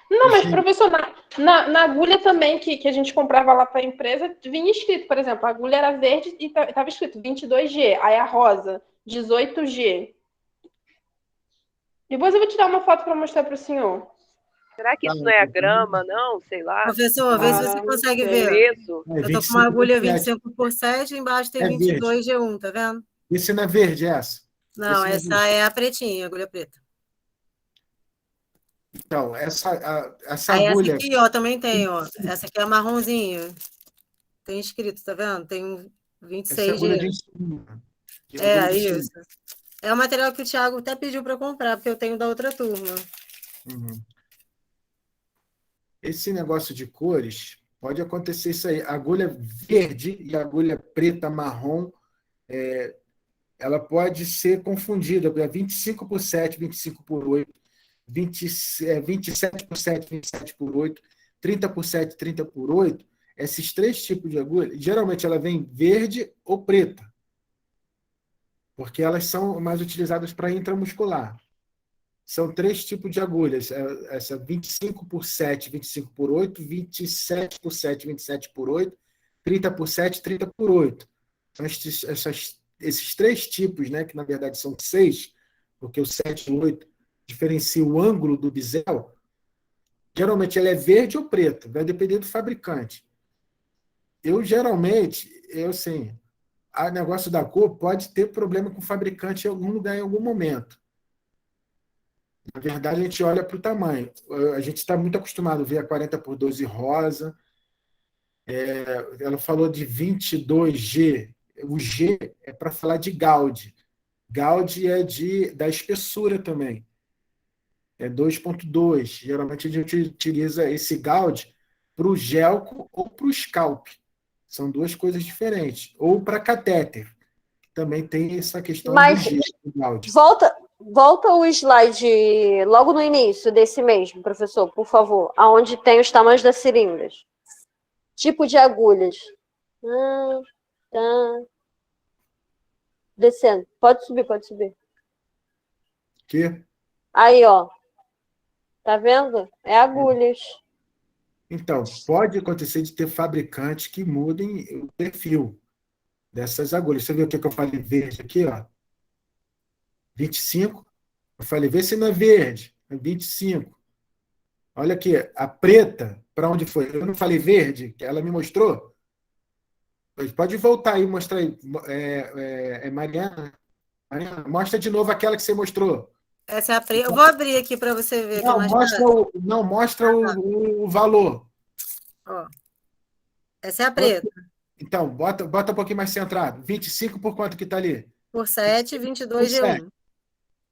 Não, mas, professor, na agulha também que a gente comprava lá para a empresa, vinha escrito, por exemplo, a agulha era verde e estava escrito 22G. Aí a rosa, 18G. Depois eu vou tirar uma foto para mostrar para o senhor. Será que isso não é a grama, não? Sei lá. Professor, vê se você consegue ver. Isso. Eu tô com uma agulha 25/7, embaixo tem 22G1, tá vendo? Esse não é verde, essa? Não, essa é a pretinha, a agulha preta. Então, essa aí agulha... Essa aqui, ó, também tem, ó. Essa aqui é a marronzinha. Tem escrito, tá vendo? Tem um 26G. Isso. É o material que o Thiago até pediu para comprar, porque eu tenho da outra turma. Esse negócio de cores, pode acontecer isso aí. A agulha verde e a agulha preta, marrom, ela pode ser confundida. 25/7, 25/8, 27/7, 27/8, 30/7, 30/8. Esses três tipos de agulha, geralmente ela vem verde ou preta, porque elas são mais utilizadas para intramuscular. São três tipos de agulhas. Essa 25/7, 25/8, 27/7, 27/8, 30/7, 30/8. Então, esses três tipos, né, que na verdade são 6, porque o 7 e o 8 diferencia o ângulo do bisel, geralmente ela é verde ou preta, vai depender do fabricante. Geralmente, assim, o negócio da cor pode ter problema com o fabricante em algum lugar, em algum momento. Na verdade, a gente olha para o tamanho. A gente está muito acostumado a ver a 40/12 rosa. Ela falou de 22G. O G é para falar de gauge. Gauge é da espessura também. é 2,2. Geralmente a gente utiliza esse Gauge para o gelco ou para o scalp. São duas coisas diferentes. Ou para catéter. Também tem essa questão Mas do Gauge. volta o slide logo no início desse mesmo, professor, por favor, aonde tem os tamanhos das seringas. Tipo de agulhas. Tá. Descendo. Pode subir, pode subir. Que? Aí, ó. Tá vendo? É agulhas. Então, pode acontecer de ter fabricantes que mudem o perfil dessas agulhas. Você viu o que eu falei verde aqui, ó? 25. Eu falei, vê se não é verde. É 25. Olha aqui, a preta, para onde foi? Eu não falei verde, que ela me mostrou? Pode voltar aí e mostrar aí. Mariana, mostra de novo aquela que você mostrou. Essa é a preta. Eu vou abrir aqui para você ver. Não, mostra o valor. Ó. Essa é a preta. Então, bota um pouquinho mais centrado. 25 por quanto que está ali? Por 7, 22 G1.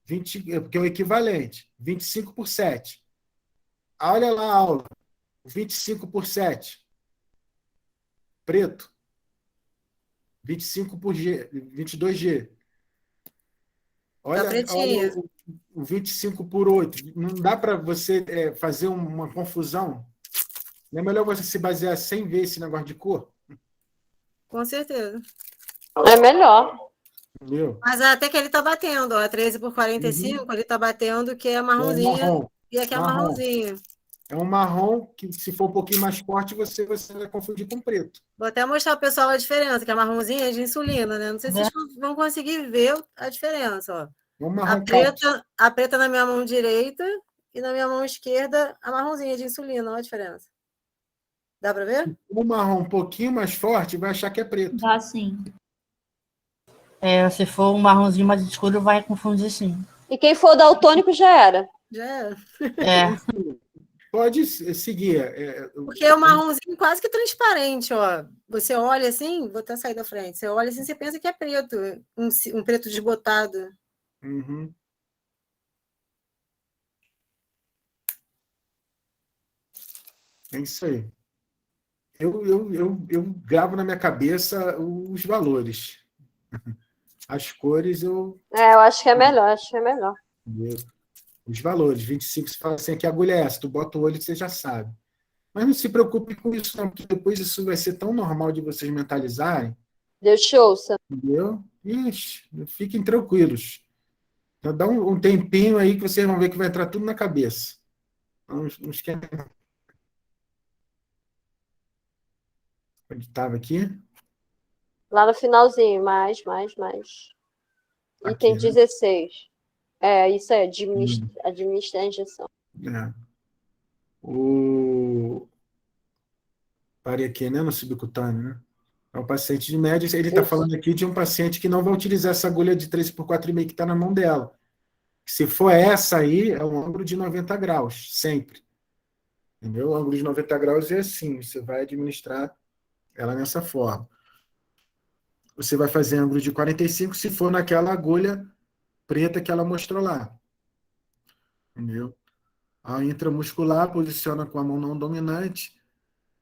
20, porque é o equivalente. 25 por 7. Olha lá a aula. 25 por 7. Preto. 25 por G. 22G. Olha, olha o 25 por 8. Não dá para você fazer uma confusão? Não é melhor você se basear sem ver esse negócio de cor? Com certeza. É melhor. Entendeu? Mas até que ele está batendo, ó, 13 por 45, ele está batendo que é marronzinho. Marrom. E aqui é marronzinho. É um marrom que, se for um pouquinho mais forte, você vai confundir com preto. Vou até mostrar ao pessoal a diferença, que a marronzinha é de insulina, né? Não sei se vocês vão conseguir ver a diferença, ó. É um marrom a preta na minha mão direita e na minha mão esquerda a marronzinha de insulina, olha a diferença. Dá para ver? O marrom um pouquinho mais forte vai achar que é preto. Dá sim. Se for um marronzinho mais escuro, vai confundir sim. E quem for daltônico já era. Já era. Pode seguir. Porque é um marronzinho quase que transparente, ó. Você olha assim, vou até sair da frente. Você olha assim, você pensa que é preto, um preto desbotado. Uhum. É isso aí. Eu gravo na minha cabeça os valores. As cores eu acho que é melhor, Os valores. 25, você fala assim, que agulha é essa? Tu bota o olho e você já sabe. Mas não se preocupe com isso, não, porque depois isso vai ser tão normal de vocês mentalizarem. Deus te ouça. Entendeu? Ixi, fiquem tranquilos. Então, dá um tempinho aí que vocês vão ver que vai entrar tudo na cabeça. Não esquece. Onde estava aqui? Lá no finalzinho, mais. Item 16. Isso aí, administra a injeção. Parei aqui, né? No subcutâneo, né? É o paciente de média. Ele está falando aqui de um paciente que não vai utilizar essa agulha de 3 por 4,5 que está na mão dela. Se for essa aí, é um ângulo de 90 graus, sempre. Entendeu? O ângulo de 90 graus é assim, você vai administrar ela nessa forma. Você vai fazer ângulo de 45 se for naquela agulha preta que ela mostrou lá. Entendeu? A intramuscular posiciona com a mão não dominante,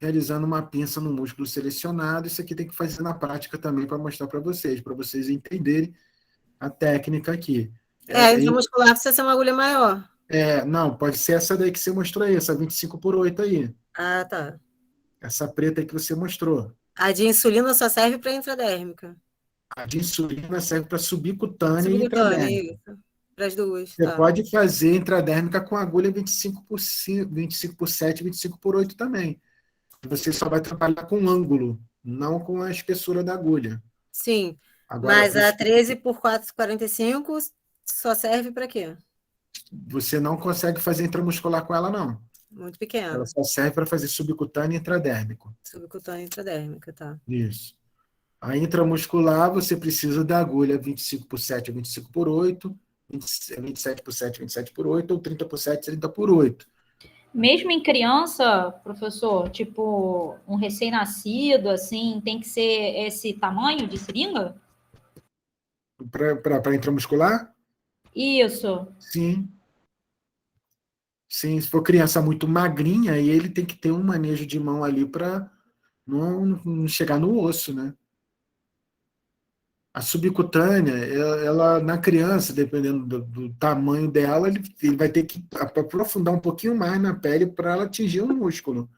realizando uma pinça no músculo selecionado. Isso aqui tem que fazer na prática também para mostrar para vocês entenderem a técnica aqui. A intramuscular precisa ser uma agulha maior. Não, pode ser essa daí que você mostrou aí, essa 25 por 8 aí. Ah, tá. Essa preta aí que você mostrou. A de insulina só serve para intradérmica. A de insulina serve para subcutânea e intradérmica. Para as duas. Você pode fazer intradérmica com agulha 25 por 7, 25 por 8 também. Você só vai trabalhar com ângulo, não com a espessura da agulha. Sim. Agora, mas a 13 por 4,45 só serve para quê? Você não consegue fazer intramuscular com ela, não. Muito pequena. Ela só serve para fazer subcutânea e intradérmico. Subcutânea e intradérmica, tá. Isso. A intramuscular, você precisa da agulha 25 por 7 ou 25 por 8, 27 por 7, 27 por 8, ou 30 por 7, 30 por 8. Mesmo em criança, professor, tipo um recém-nascido, assim, tem que ser esse tamanho de seringa? Para intramuscular? Isso. Sim. Sim, se for criança muito magrinha, aí ele tem que ter um manejo de mão ali para não chegar no osso, né? A subcutânea, ela na criança, dependendo do tamanho dela, ele vai ter que aprofundar um pouquinho mais na pele para ela atingir o músculo.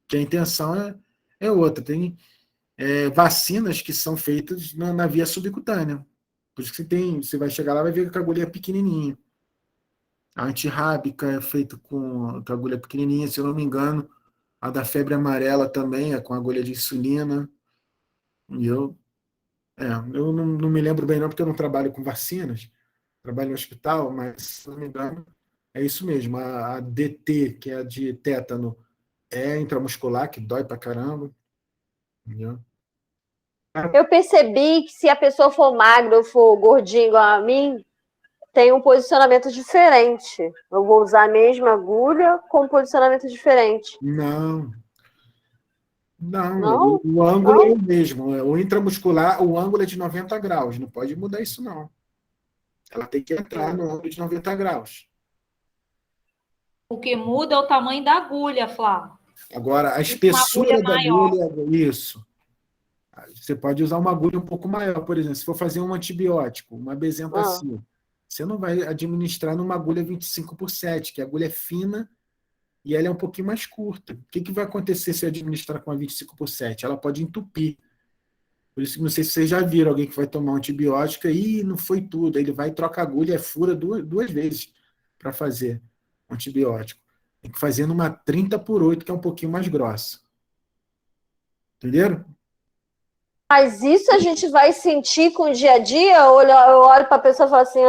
Que a intenção é outra. Tem vacinas que são feitas na via subcutânea. Por isso que você vai chegar lá e vai ver que a agulha é pequenininha. A antirrábica é feita com a agulha pequenininha, se eu não me engano. A da febre amarela também é com agulha de insulina. E eu não me lembro bem não, porque eu não trabalho com vacinas. Trabalho no hospital, mas, se não me engano, é isso mesmo. A DT, que é a de tétano, é intramuscular, que dói pra caramba. Entendeu? Eu percebi que se a pessoa for magra ou for gordinha igual a mim, tem um posicionamento diferente. Eu vou usar a mesma agulha com um posicionamento diferente. Não, Não? o ângulo é o mesmo. O intramuscular, o ângulo é de 90 graus. Não pode mudar isso, não. Ela tem que entrar no ângulo de 90 graus. O que muda é o tamanho da agulha, Flá. Agora, a Uma espessura agulha da maior. agulha, isso. Você pode usar uma agulha um pouco maior, por exemplo, se for fazer um antibiótico, uma bezetacil, você não vai administrar numa agulha 25/7, que a agulha é fina e ela é um pouquinho mais curta. O que vai acontecer se eu administrar com a 25/7? Ela pode entupir. Por isso que não sei se vocês já viram alguém que vai tomar um antibiótico e não foi tudo. Ele vai e troca a agulha e fura duas vezes para fazer um antibiótico. Tem que fazer numa 30/8, que é um pouquinho mais grossa. Entenderam? Mas isso a gente vai sentir com o dia a dia? Ou eu olho para a pessoa e falo assim,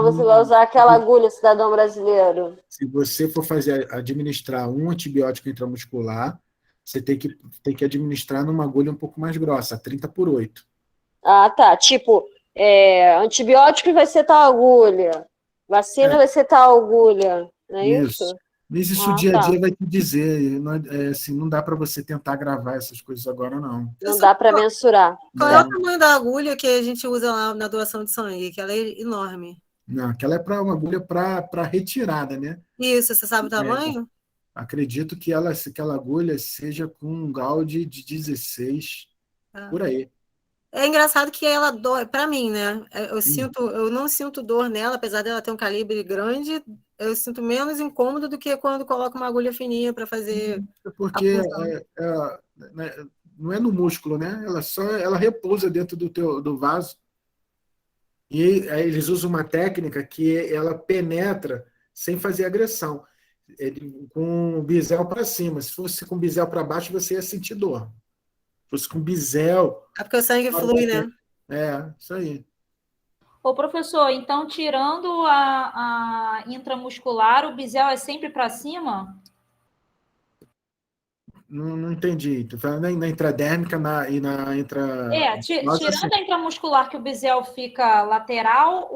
você vai usar aquela agulha, cidadão brasileiro? Se você for administrar um antibiótico intramuscular, você tem que administrar numa agulha um pouco mais grossa, 30/8. Ah, tá. Tipo, antibiótico vai ser tal agulha, vacina vai ser tal agulha, não é isso? Mas isso o dia a dia vai te dizer. Assim, não dá para você tentar gravar essas coisas agora, não. Não dá para mensurar. Qual é o tamanho da agulha que a gente usa lá na doação de sangue? Que ela é enorme. Não, aquela é uma agulha para retirada, né? Isso, você sabe o tamanho? Acredito que aquela agulha seja com um Gauge de 16, por aí. É engraçado que ela dói, para mim, né? Eu não sinto dor nela, apesar dela ter um calibre grande, eu sinto menos incômodo do que quando coloco uma agulha fininha para fazer. Porque não é no músculo, né? Ela repousa dentro do vaso. E aí eles usam uma técnica que ela penetra sem fazer agressão, com o bisel para cima. Se fosse com o bisel para baixo, você ia sentir dor. Se fosse com bisel... É porque o sangue flui, né? Isso aí. Ô, professor, então, tirando a intramuscular, o bisel é sempre para cima? Não entendi. Tu falando na intradérmica e na intra... Tirando a intramuscular, que o bisel fica lateral,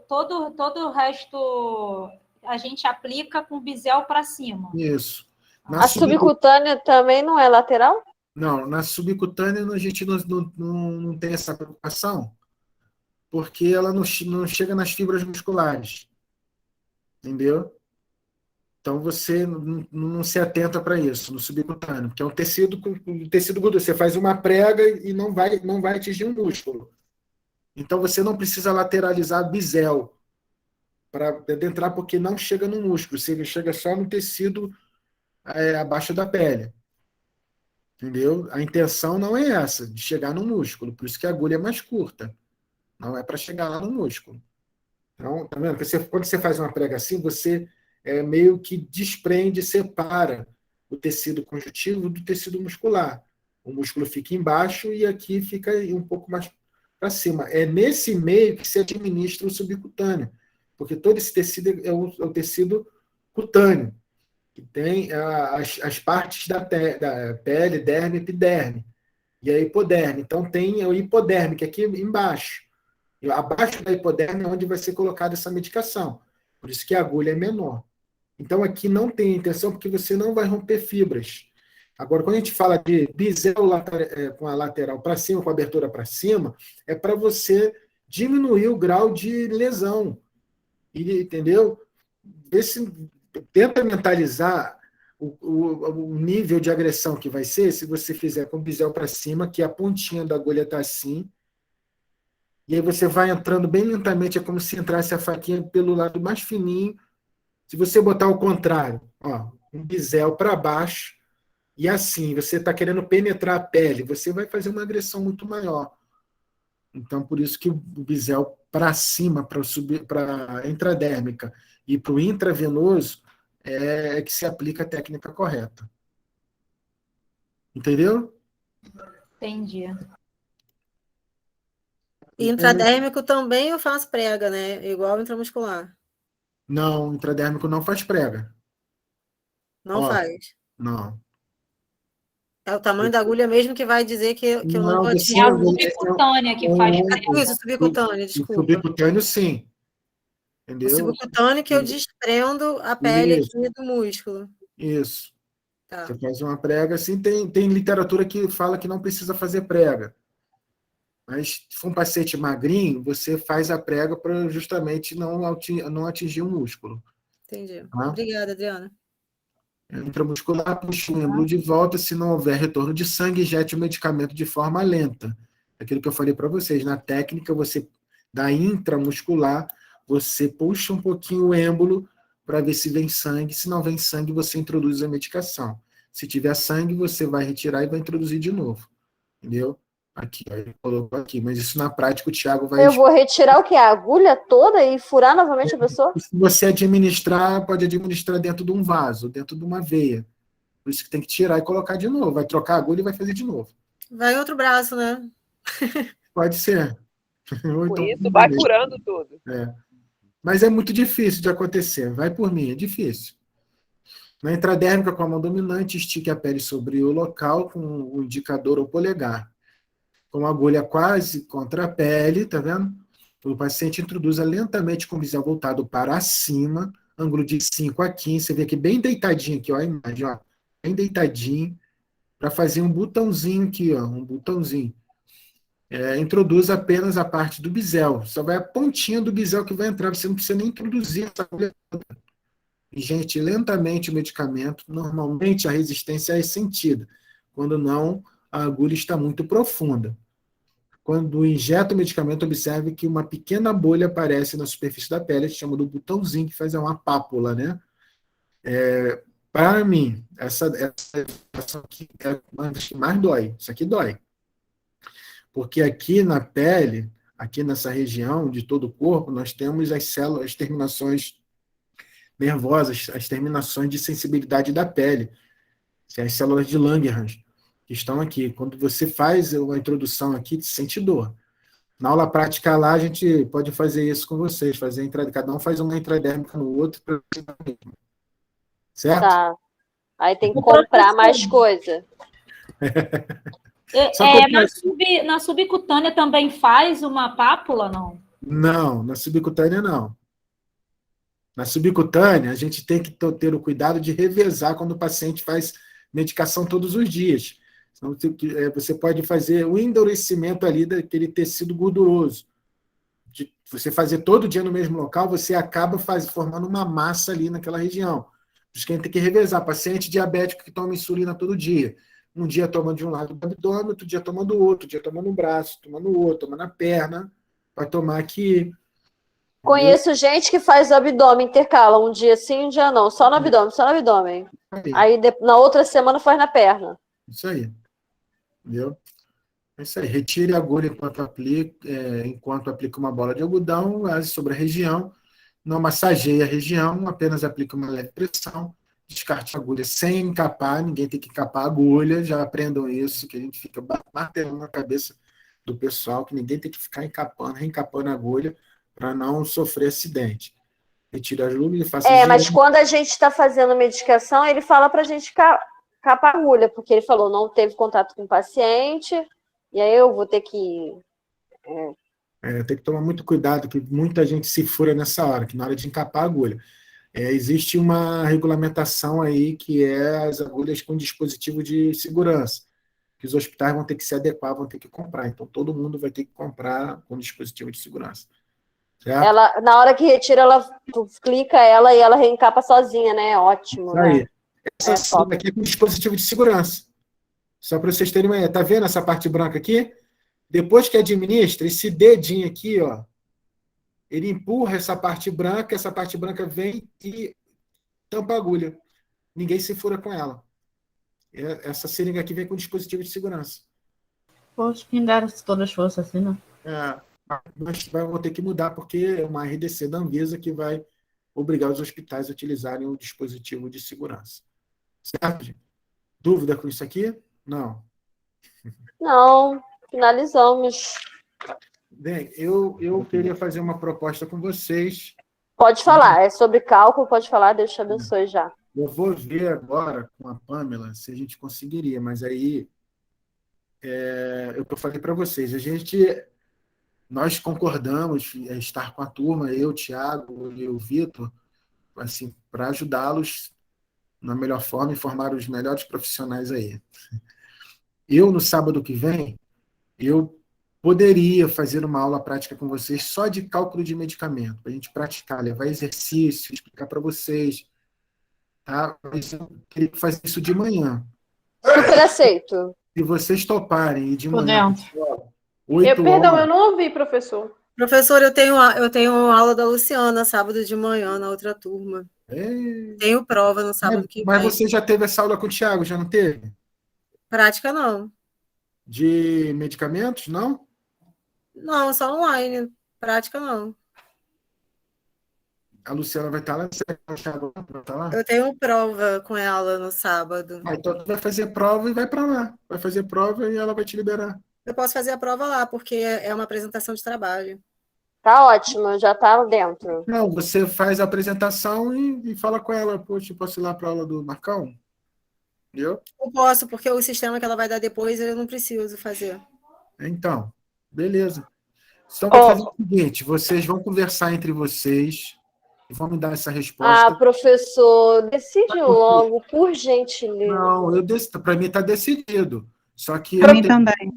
todo o resto a gente aplica com o bisel para cima. Isso. A subcutânea também não é lateral? Não, na subcutânea a gente não tem essa preocupação, porque ela não chega nas fibras musculares. Entendeu? Então você não se atenta para isso no subcutâneo, porque é um tecido gorduroso. Você faz uma prega e não vai atingir um músculo. Então você não precisa lateralizar bisel para adentrar, porque não chega no músculo, você chega só no tecido abaixo da pele. Entendeu? A intenção não é essa, de chegar no músculo, por isso que a agulha é mais curta. Não é para chegar lá no músculo. Então, tá vendo? Quando você faz uma prega assim, você meio que desprende, separa o tecido conjuntivo do tecido muscular. O músculo fica embaixo e aqui fica um pouco mais para cima. É nesse meio que se administra o subcutâneo, porque todo esse tecido é o tecido cutâneo, que tem as partes da pele, derme e epiderme, e a hipoderme. Então tem o hipoderme, que é aqui embaixo. E abaixo da hipoderme é onde vai ser colocada essa medicação. Por isso que a agulha é menor. Então aqui não tem intenção, porque você não vai romper fibras. Agora, quando a gente fala de bisel com a lateral para cima, com a abertura para cima, é para você diminuir o grau de lesão. Entendeu? tenta mentalizar o nível de agressão que vai ser se você fizer com o bisel para cima, que a pontinha da agulha está assim, e aí você vai entrando bem lentamente, é como se entrasse a faquinha pelo lado mais fininho. Se você botar o contrário, ó, um bisel para baixo, e assim, você está querendo penetrar a pele, você vai fazer uma agressão muito maior. Então, por isso que o bisel para cima, para a intradérmica e para o intravenoso, é que se aplica a técnica correta. Entendeu? Entendi. E intradérmico também eu faço prega, né? Igual intramuscular. Não, o intradérmico não faz prega. Não Ó, faz. não. É o tamanho da agulha mesmo que vai dizer que eu não Não, vou você É a atingir. subcutânea que faz prega. Isso, subcutâneo, o desculpa. subcutâneo, sim. O Entendeu? subcutâneo que eu desprendo a pele Isso. aqui do músculo. Isso. Tá. Você faz uma prega, assim, tem literatura que fala que não precisa fazer prega. Mas se for um paciente magrinho, você faz a prega para justamente não atingir o músculo. Entendi. Tá? Obrigada, Adriana. Intramuscular, puxa o êmbolo de volta, se não houver retorno de sangue, injete o medicamento de forma lenta. Aquilo que eu falei para vocês, na técnica, você da intramuscular, você puxa um pouquinho o êmbolo para ver se vem sangue. Se não vem sangue, você introduz a medicação. Se tiver sangue, você vai retirar e vai introduzir de novo. Entendeu? Aqui, aí colocou aqui. Mas isso na prática o Thiago vai... Eu vou retirar o quê? A agulha toda e furar novamente a pessoa? Se você administrar, pode administrar dentro de um vaso, dentro de uma veia. Por isso que tem que tirar e colocar de novo. Vai trocar a agulha e vai fazer de novo. Vai outro braço, né? Pode ser. Ou Com então, isso, vai curando tudo. Mas é muito difícil de acontecer. Vai por mim, é difícil. Na intradérmica, com a mão dominante, estique a pele sobre o local com o indicador ou polegar. Com a agulha quase contra a pele, tá vendo? O paciente introduza lentamente com o bisel voltado para cima, ângulo de 5 a 15. Você vê aqui bem deitadinho aqui, ó, a imagem, ó, bem deitadinho, para fazer um botãozinho aqui, ó, um botãozinho. Introduz apenas a parte do bisel. Só vai a pontinha do bisel que vai entrar. Você não precisa nem introduzir essa agulha toda. Injete lentamente o medicamento. Normalmente a resistência é sentida. Quando não, a agulha está muito profunda. Quando injeta o medicamento, observe que uma pequena bolha aparece na superfície da pele, que chama do botãozinho, que faz uma pápula, né? Para mim, essa aqui é uma das que mais dói. Isso aqui dói. Porque aqui na pele, aqui nessa região de todo o corpo, nós temos as células, as terminações nervosas, as terminações de sensibilidade da pele, as células de Langerhans, que estão aqui. Quando você faz uma introdução aqui, você sente dor. Na aula prática lá, a gente pode fazer isso com vocês, cada um faz uma intradérmica no outro, certo? Tá. Aí tem que comprar mais coisa. Na subcutânea também faz uma pápula, não? Não, na subcutânea não. Na subcutânea, a gente tem que ter o cuidado de revezar quando o paciente faz medicação todos os dias. Então, você pode fazer o endurecimento ali daquele tecido gorduroso. Você fazer todo dia no mesmo local, você acaba formando uma massa ali naquela região. Por isso que a gente tem que revezar. Paciente diabético que toma insulina todo dia. Um dia toma de um lado do abdômen, outro dia toma do outro, outro dia toma no braço, toma no outro, toma na perna, vai tomar aqui. Conheço gente que faz o abdômen, intercala, um dia sim, um dia não, só no abdômen, só no abdômen. Aí na outra semana faz na perna. Isso aí. Entendeu? É isso aí. Retire a agulha enquanto aplica uma bola de algodão, ase sobre a região, não massageie a região, apenas aplica uma leve pressão, descarte a agulha sem encapar, ninguém tem que encapar a agulha, já aprendam isso, que a gente fica martelando na cabeça do pessoal, que ninguém tem que ficar reencapando a agulha para não sofrer acidente. Retire a agulha e faça mas quando a gente está fazendo medicação, ele fala para a gente capar a agulha, porque ele falou, não teve contato com o paciente, e aí eu vou ter que... tem que tomar muito cuidado, que muita gente se fura nessa hora, que na hora de encapar a agulha. Existe uma regulamentação aí que é as agulhas com dispositivo de segurança, que os hospitais vão ter que se adequar, vão ter que comprar. Então, todo mundo vai ter que comprar com dispositivo de segurança. certo? Ela, na hora que retira, tu clica ela e ela reencapa sozinha, né? Ótimo, Isso né? aí. Essa É seringa top. aqui é com dispositivo de segurança. Só para vocês terem uma ideia. Tá vendo essa parte branca aqui? Depois que administra, esse dedinho aqui, ó, ele empurra essa parte branca vem e tampa a agulha. Ninguém se fura com ela. Essa seringa aqui vem com dispositivo de segurança. Poxa, quem dera se todas fossem assim, né? Mas vão ter que mudar, porque é uma RDC da Anvisa que vai obrigar os hospitais a utilizarem o dispositivo de segurança. Certo, gente? Dúvida com isso aqui? Não. Não, finalizamos. Bem, eu queria fazer uma proposta com vocês. Pode falar, é sobre cálculo, pode falar, Deus te abençoe já. Eu vou ver agora com a Pamela se a gente conseguiria, mas aí eu falei para vocês, nós concordamos em estar com a turma, eu, o Thiago e o Vitor, assim, para ajudá-los na melhor forma e formar os melhores profissionais aí. Eu, no sábado que vem, eu poderia fazer uma aula prática com vocês só de cálculo de medicamento, para a gente praticar, levar exercício, explicar para vocês. Tá? Mas eu queria fazer isso de manhã. Super aceito. Se vocês toparem ir de Tô manhã, dentro. 8 Perdão, eu horas, não ouvi, professor. Professor, eu tenho aula da Luciana sábado de manhã na outra turma. Tenho prova no sábado que mas vem. você já teve essa aula com o Thiago, já não teve? Prática não. De medicamentos, não? Não, só online. Prática não. A Luciana vai estar lá, você vai estar lá? Eu tenho prova com ela no sábado. Então tu vai fazer prova e vai para lá. Vai fazer prova e ela vai te liberar. Eu posso fazer a prova lá, porque é uma apresentação de trabalho. Tá ótimo, já tá dentro. Não, você faz a apresentação e fala com ela, poxa, posso ir lá para a aula do Marcão? Entendeu? Eu posso, porque o sistema que ela vai dar depois eu não preciso fazer. Então, beleza. Então, vou fazer o seguinte, vocês vão conversar entre vocês e vão me dar essa resposta. Professor, decide logo, por gentileza. Não, para mim está decidido. Só que Para mim também.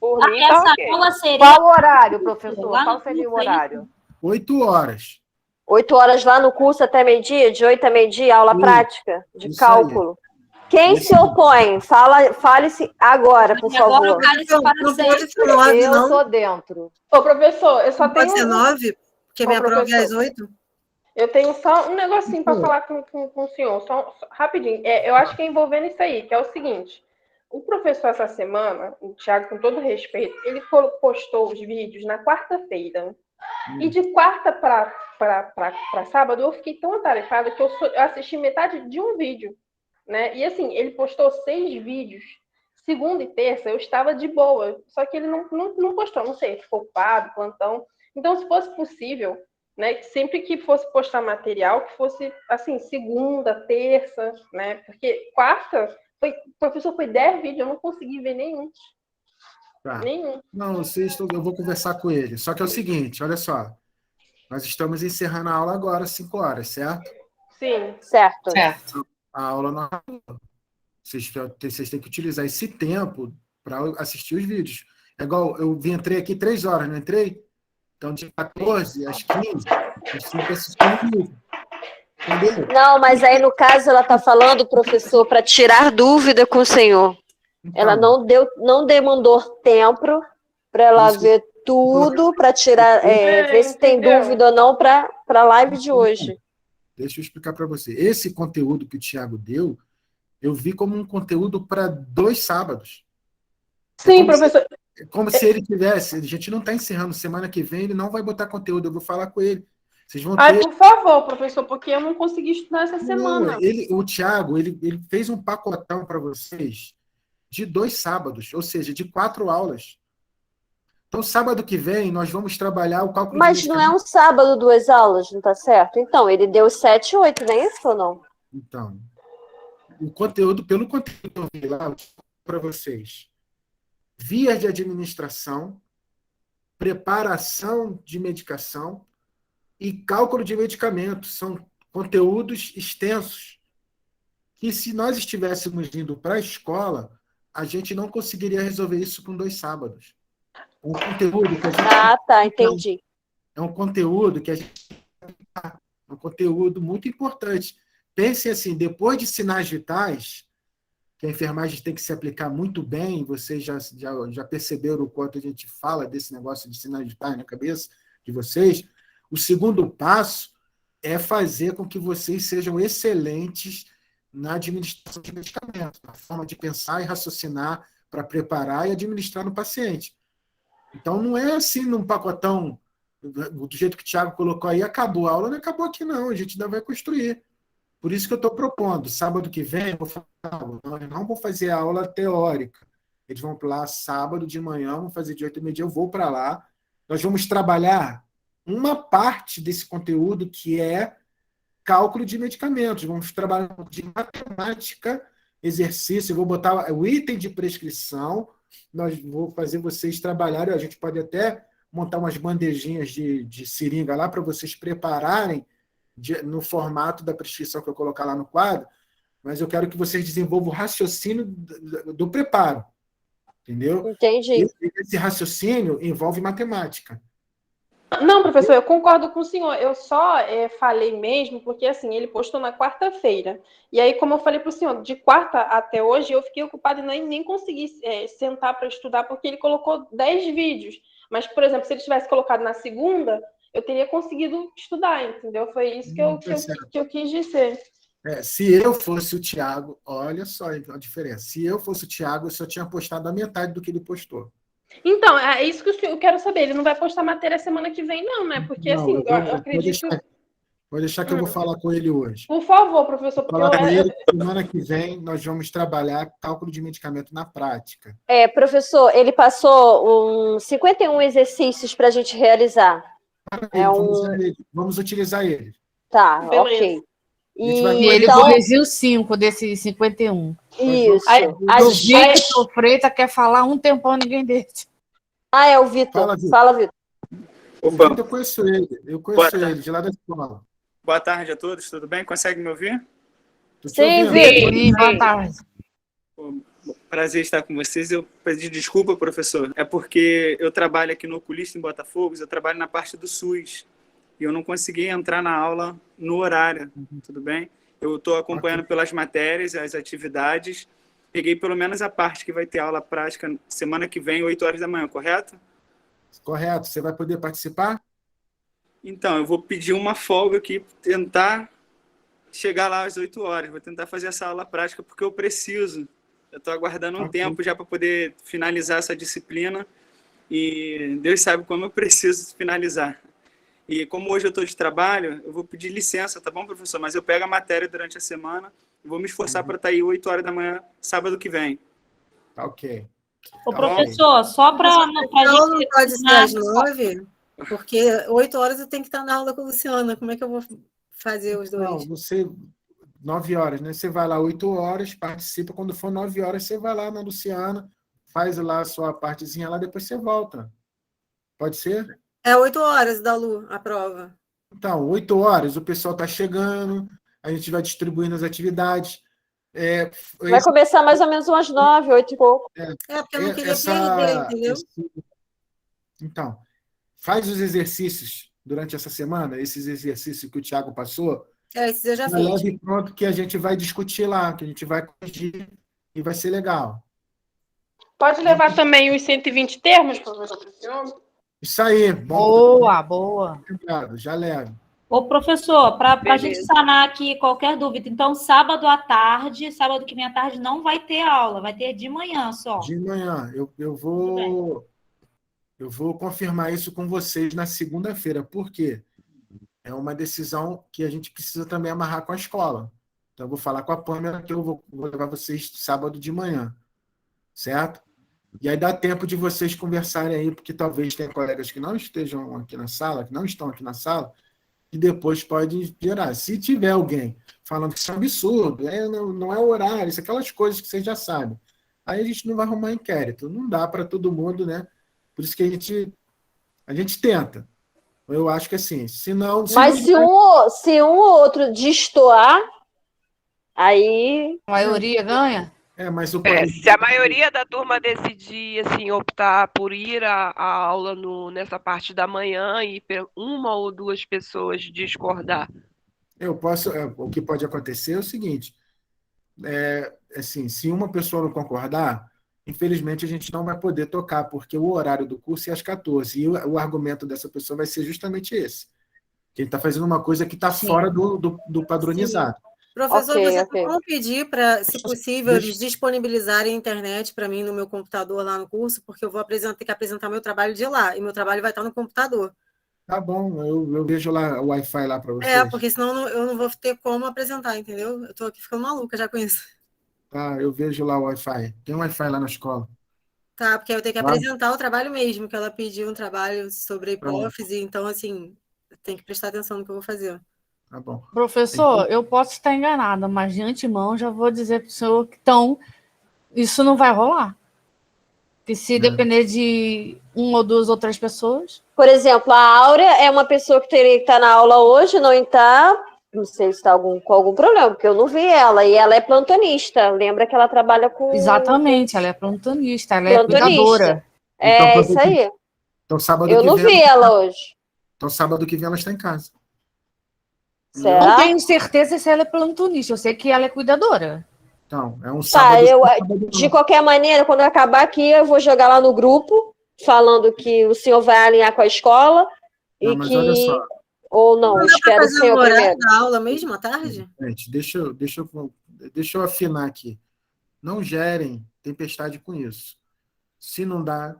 Por mim, tá Essa ok. aula seria... Qual o horário, professor? Lá no Qual seria o curso, horário? 8 horas. 8 horas lá no curso até meio-dia, de 8 a meio-dia, aula prática de Isso cálculo. Quem se opõe? Fale-se agora, por favor. Não pode ser 9, Eu não. tô dentro. Ô, professor, eu só Não tenho... pode ser 9, porque minha prova é às professor. 8. Eu tenho só um negocinho para falar com o senhor, só rapidinho. Eu acho que é envolvendo isso aí, que é o seguinte. O professor, essa semana, o Thiago, com todo respeito, ele postou os vídeos na quarta-feira. E de quarta para sábado, eu fiquei tão atarefada que eu assisti metade de um vídeo. Né? E assim, ele postou 6 vídeos. Segunda e terça, eu estava de boa. Só que ele não postou, não sei, ficou ocupado, plantão. Então, se fosse possível... Né? Sempre que fosse postar material, que fosse assim, segunda, terça, né? Porque quarta, professor, foi 10 vídeos, eu não consegui ver nenhum. Tá. Nenhum. Não, eu vou conversar com ele. Só que é o seguinte, olha só. Nós estamos encerrando a aula agora, 5 horas, certo? Sim. Certo. A aula não. Vocês têm que utilizar esse tempo para assistir os vídeos. É igual, entrei aqui 3 horas, não entrei? Então, de 14 às 15, nós temos que assistir um vídeo. Entendeu? Não, mas aí no caso ela está falando, professor, para tirar dúvida com o senhor. Então, Ela não demandou tempo para ela ver tudo, para tirar, ver se tem dúvida ou não para a live de hoje. Deixa eu explicar para você. Esse conteúdo que o Thiago deu, eu vi como um conteúdo para 2 sábados. Sim, professor. Como se ele tivesse, a gente não está encerrando, semana que vem ele não vai botar conteúdo, eu vou falar com ele. Vocês vão ter... Por favor, professor, porque eu não consegui estudar essa semana. O Thiago, ele fez um pacotão para vocês de 2 sábados, ou seja, de 4 aulas. Então, sábado que vem, nós vamos trabalhar o cálculo... Mas não é um sábado 2 aulas, não está certo? Então, ele deu 7 e 8, não é isso ou não? Então, pelo conteúdo que eu vi lá, para vocês... Vias de administração, preparação de medicação e cálculo de medicamentos. São conteúdos extensos que, se nós estivéssemos indo para a escola, a gente não conseguiria resolver isso com 2 sábados. O conteúdo que a gente... Tá, entendi. é um conteúdo que a gente é um conteúdo muito importante. Pensem assim, depois de sinais vitais, que a enfermagem tem que se aplicar muito bem, vocês já perceberam o quanto a gente fala desse negócio de sinais vitais na cabeça de vocês. O segundo passo é fazer com que vocês sejam excelentes na administração de medicamentos, na forma de pensar e raciocinar para preparar e administrar no paciente. Então, não é assim num pacotão, do jeito que o Thiago colocou aí, acabou a aula, não acabou aqui não, a gente ainda vai construir. Por isso que eu estou propondo, sábado que vem, eu não vou fazer a aula teórica. Eles vão lá sábado de manhã, vão fazer de 8h30, eu vou para lá. Nós vamos trabalhar uma parte desse conteúdo que é cálculo de medicamentos. Vamos trabalhar de matemática, exercício, eu vou botar o item de prescrição, vou fazer vocês trabalharem, a gente pode até montar umas bandejinhas de seringa lá para vocês prepararem no formato da prescrição que eu colocar lá no quadro, mas eu quero que vocês desenvolvam o raciocínio do preparo. Entendeu? Entendi. Esse raciocínio envolve matemática. Não, professor, eu concordo com o senhor. Eu só falei mesmo porque, assim, ele postou na quarta-feira. E aí, como eu falei para o senhor, de quarta até hoje, eu fiquei ocupada e nem consegui sentar para estudar, porque ele colocou 10 vídeos. Mas, por exemplo, se ele tivesse colocado na segunda, eu teria conseguido estudar, entendeu? Foi isso que eu quis dizer. Se eu fosse o Thiago, olha só a diferença. Se eu fosse o Thiago, eu só tinha postado a metade do que ele postou. Então, é isso que eu quero saber. Ele não vai postar matéria semana que vem, não, né? Porque, Não, assim, eu acredito... Vou deixar que eu vou falar com ele hoje. Por favor, professor, porque semana que vem nós vamos trabalhar cálculo de medicamento na prática. Professor, ele passou 51 exercícios para a gente realizar. Vamos utilizar ele. Tá, beleza. ok. E ele corrigiu 5 desses 51. Isso. O Vitor Freitas quer falar um tempão, ninguém deixa. É o Vitor. Fala, Vitor. Opa. Eu conheço ele. De lá da escola. Boa tarde a todos, tudo bem? Consegue me ouvir? Sim, Vitor. Boa tarde. Prazer estar com vocês. Eu pedi desculpa, professor. É porque eu trabalho aqui no Oculista, em Botafogo, eu trabalho na parte do SUS. E eu não consegui entrar na aula no horário, tudo bem? Eu estou acompanhando pelas matérias, as atividades. Peguei pelo menos a parte que vai ter aula prática semana que vem, 8 horas da manhã, correto? Correto. Você vai poder participar? Então, eu vou pedir uma folga aqui, tentar chegar lá às 8 horas. Vou tentar fazer essa aula prática, porque eu preciso. Eu estou aguardando um tempo já para poder finalizar essa disciplina. E Deus sabe como eu preciso finalizar. E como hoje eu estou de trabalho, eu vou pedir licença, tá bom, professor? Mas eu pego a matéria durante a semana e vou me esforçar para estar aí 8 horas da manhã, sábado que vem. Tá ok. Ô, professor, só para a gente... Não pode ser às 9, porque 8 horas eu tenho que estar na aula com a Luciana. Como é que eu vou fazer os dois? Não, você... 9 horas, né? Você vai lá 8 horas, participa. Quando for 9 horas, você vai lá na Luciana, faz lá a sua partezinha lá, depois você volta. Pode ser? É 8 horas da Lu, a prova. Então, 8 horas, o pessoal está chegando, a gente vai distribuindo as atividades. Vai começar mais ou menos umas 9, 8 e pouco. Porque eu não queria perder, entendeu? Então, faz os exercícios durante essa semana, esses exercícios que o Thiago passou. Esses eu já fiz. Leve pronto que a gente vai discutir lá, que a gente vai corrigir e vai ser legal. Pode levar também os 120 termos, professor? Isso aí. Bom. Boa. Já levo. Ô, professor, para a gente sanar aqui qualquer dúvida, então, sábado que vem à tarde, não vai ter aula, vai ter de manhã só. De manhã. Eu vou confirmar isso com vocês na segunda-feira. Por quê? É uma decisão que a gente precisa também amarrar com a escola. Então, eu vou falar com a Pâmela que eu vou levar vocês sábado de manhã. Certo? E aí dá tempo de vocês conversarem aí, porque talvez tenha colegas que não estejam aqui na sala, que não estão aqui na sala, e depois pode gerar. Se tiver alguém falando que isso é um absurdo, não é horário, isso, aquelas coisas que vocês já sabem, aí a gente não vai arrumar inquérito. Não dá para todo mundo, né? Por isso que a gente tenta. Eu acho que assim, Mas se um ou outro destoar, aí... A maioria ganha? Mas se a maioria da turma decidir assim, optar por ir à aula nessa parte da manhã e uma ou duas pessoas discordar. O que pode acontecer é o seguinte, assim, se uma pessoa não concordar, infelizmente a gente não vai poder tocar, porque o horário do curso é às 14, e o argumento dessa pessoa vai ser justamente esse, que ele está fazendo uma coisa que está fora do padronizado. Professor, você pode pedir para, se possível, eles disponibilizarem a internet para mim no meu computador lá no curso, porque eu vou ter que apresentar meu trabalho de lá, e meu trabalho vai estar no computador. Tá bom, eu vejo lá o Wi-Fi lá para vocês. Porque senão eu não vou ter como apresentar, entendeu? Eu estou aqui ficando maluca já com isso. Tá, eu vejo lá o Wi-Fi. Tem Wi-Fi lá na escola. Tá, porque eu tenho que apresentar o trabalho mesmo, que ela pediu um trabalho sobre a hipófise, então, assim, tem que prestar atenção no que eu vou fazer. Tá bom. Professor, eu posso estar enganada, mas de antemão já vou dizer para o senhor que isso não vai rolar. Que se depender de uma ou duas outras pessoas. Por exemplo, a Áurea é uma pessoa que teria que estar na aula hoje, não está. Não sei se está com algum problema, porque eu não vi ela. E ela é plantonista. Lembra que ela trabalha com. Exatamente, ela é plantonista, ela é cuidadora. É isso aí. Então, sábado eu não vi ela hoje. Então, sábado que vem ela está em casa. Será? Não tenho certeza se ela é plantonista, eu sei que ela é cuidadora. Então, é um sábado. De qualquer maneira, quando eu acabar aqui, eu vou jogar lá no grupo, falando que o senhor vai alinhar com a escola. Não, mas olha só. Ou não, espero o senhor primeiro. Da aula mesmo à tarde? Gente, deixa eu afinar aqui. Não gerem tempestade com isso. Se não der,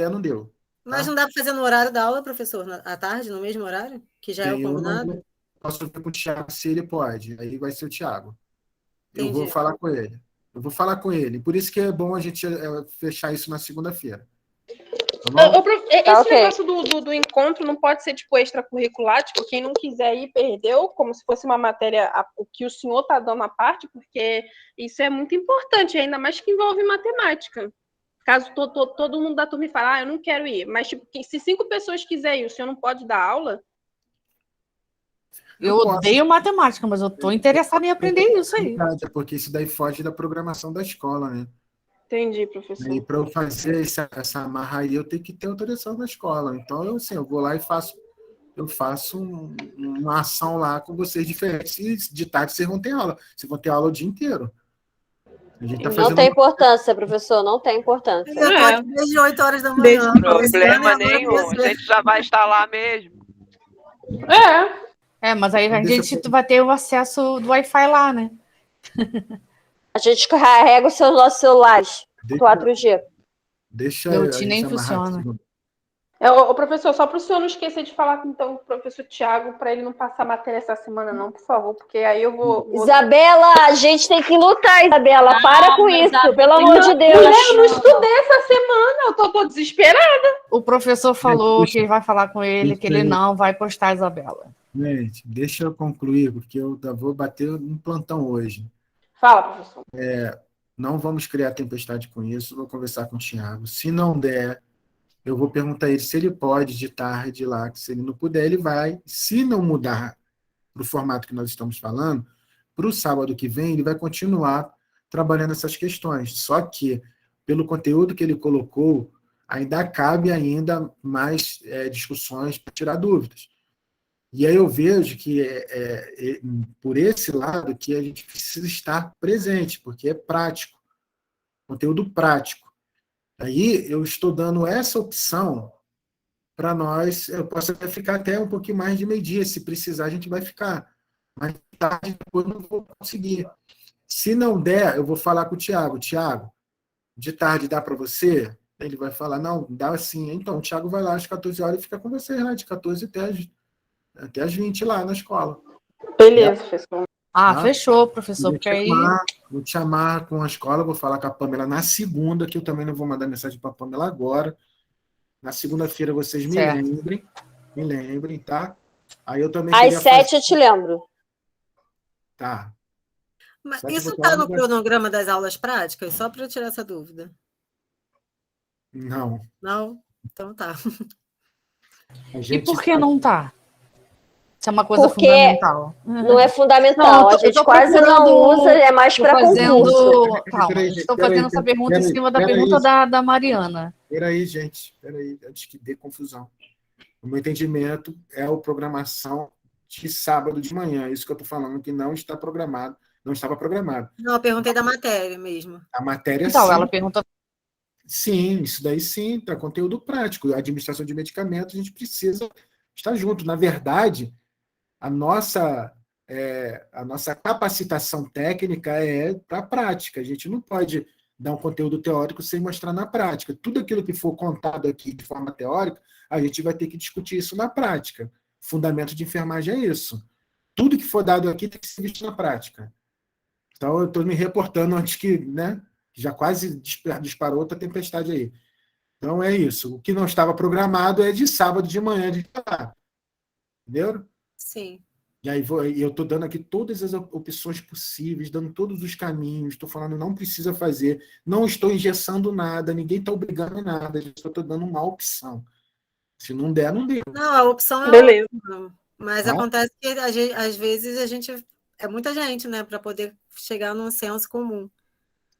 não deu. Mas não dá para fazer no horário da aula, professor? À tarde, no mesmo horário? Que já é o combinado? Posso ver com o Thiago se ele pode. Aí vai ser o Thiago. Entendi. Eu vou falar com ele. Por isso que é bom a gente fechar isso na segunda-feira. Esse negócio do encontro não pode ser tipo extracurricular, tipo, quem não quiser ir perdeu, como se fosse uma matéria o que o senhor está dando à parte, porque isso é muito importante, ainda mais que envolve matemática. Caso todo mundo da turma fale, eu não quero ir, mas tipo, se 5 pessoas quiserem ir, o senhor não pode dar aula? Eu odeio matemática, mas eu estou interessada em aprender isso aí. Porque isso daí foge da programação da escola, né? Entendi, professor. E para eu fazer essa amarra aí, eu tenho que ter autorização da escola. Então, eu vou lá e faço uma ação lá com vocês diferente. E de tarde vocês vão ter aula. Vocês vão ter aula o dia inteiro. Não tem importância, professor, não tem importância. Eu estou aqui desde 8 horas da manhã. Não tem problema nenhum, a gente já vai estar lá mesmo. Mas aí a gente vai ter o acesso do Wi-Fi lá, né? A gente carrega os nossos celulares 4G. Meu tio nem funciona. Professor, só para o senhor não esquecer de falar com o professor Thiago, para ele não passar matéria essa semana, não, por favor, porque aí eu vou... Isabela, a gente tem que lutar, Isabela. Para com isso, pelo amor de Deus. Mulher, eu não estudei essa semana, eu tô desesperada. O professor falou que ele vai falar com ele, que ele não vai postar a Isabela. Gente, deixa eu concluir, porque eu vou bater um plantão hoje. Fala, professor. Não vamos criar tempestade com isso, vou conversar com o Thiago. Se não der, eu vou perguntar a ele se ele pode de tarde lá, que se ele não puder, ele vai. Se não mudar para o formato que nós estamos falando, para o sábado que vem, ele vai continuar trabalhando essas questões. Só que, pelo conteúdo que ele colocou, ainda cabe ainda mais discussões para tirar dúvidas. E aí eu vejo que, por esse lado, que a gente precisa estar presente, porque é prático, conteúdo prático. Aí eu estou dando essa opção para nós, eu posso até ficar até um pouquinho mais de meio-dia, se precisar a gente vai ficar, mas tarde depois não vou conseguir. Se não der, eu vou falar com o Thiago. Thiago, de tarde dá para você? Ele vai falar, não, dá sim. Então o Thiago vai lá às 14 horas e fica com vocês lá, de 14 até às 20 lá na escola. Beleza, professor. Fechou, professor. Porque aí... Vou te chamar com a escola, vou falar com a Pamela na segunda, que eu também não vou mandar mensagem para a Pamela agora. Na segunda-feira vocês me lembrem, tá? Aí eu também às 7 eu te lembro. Tá. Mas isso está no cronograma das aulas práticas? Só para eu tirar essa dúvida. Não. Não? Então tá. E por que não tá? Isso é uma coisa Porque fundamental. não é Não, fundamental. A eu gente tô quase não procurando. usa, é mais Tô para concurso. fazendo. Calma, Peraí, eu gente, estou peraí, fazendo essa pergunta em peraí, cima da peraí, pergunta da Mariana. peraí, gente, peraí, antes que dê confusão. O meu entendimento é a programação de sábado de manhã, isso que eu estou falando, que não está programado, não estava programado. Não, eu perguntei da matéria mesmo. A matéria, Então, sim, ela perguntou. sim, isso daí sim, está conteúdo prático. A administração de medicamentos, a gente precisa estar junto. Na verdade, a nossa, a nossa capacitação técnica é para a prática. A gente não pode dar um conteúdo teórico sem mostrar na prática. Tudo aquilo que for contado aqui de forma teórica, a gente vai ter que discutir isso na prática. Fundamento de enfermagem é isso. Tudo que for dado aqui tem que ser visto na prática. Então, eu estou me reportando antes que, né, já quase disparou outra tempestade aí. Então, é isso. O que não estava programado é de sábado de manhã de falar. Entendeu? Sim. E aí eu estou dando aqui todas as opções possíveis, dando todos os caminhos, estou falando não precisa fazer, não estou engessando nada, ninguém está obrigando nada, só estou dando uma opção. Se não der, não deu. Não, a opção é Beleza. ótima, mas Tá? acontece que às vezes a gente é muita gente, né, para poder chegar num senso comum.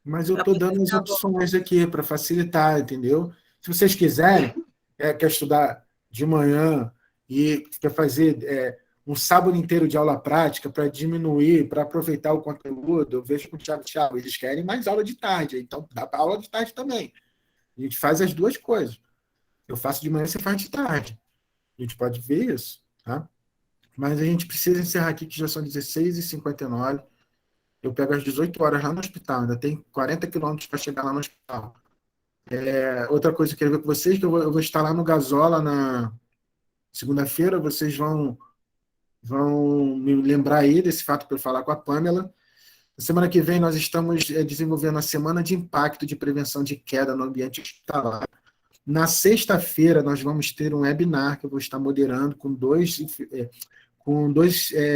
Mas eu Para estou poder dando as ficar bom. opções aqui para facilitar, entendeu? Se vocês quiserem, quer estudar de manhã e quer fazer um sábado inteiro de aula prática para diminuir, para aproveitar o conteúdo, eu vejo com o Thiago, eles querem mais aula de tarde, então dá para aula de tarde também. A gente faz as duas coisas. Eu faço de manhã, você faz de tarde. A gente pode ver isso, tá? Mas a gente precisa encerrar aqui, que já são 16h59. Eu pego às 18 horas lá no hospital, ainda tem 40 quilômetros para chegar lá no hospital. Outra coisa que eu quero ver com vocês, que eu vou estar lá no Gasola na segunda-feira, vocês vão me lembrar aí desse fato para eu falar com a Pamela. Na semana que vem nós estamos desenvolvendo a Semana de Impacto de Prevenção de Queda no Ambiente Hospitalar. Na sexta-feira nós vamos ter um webinar que eu vou estar moderando com dois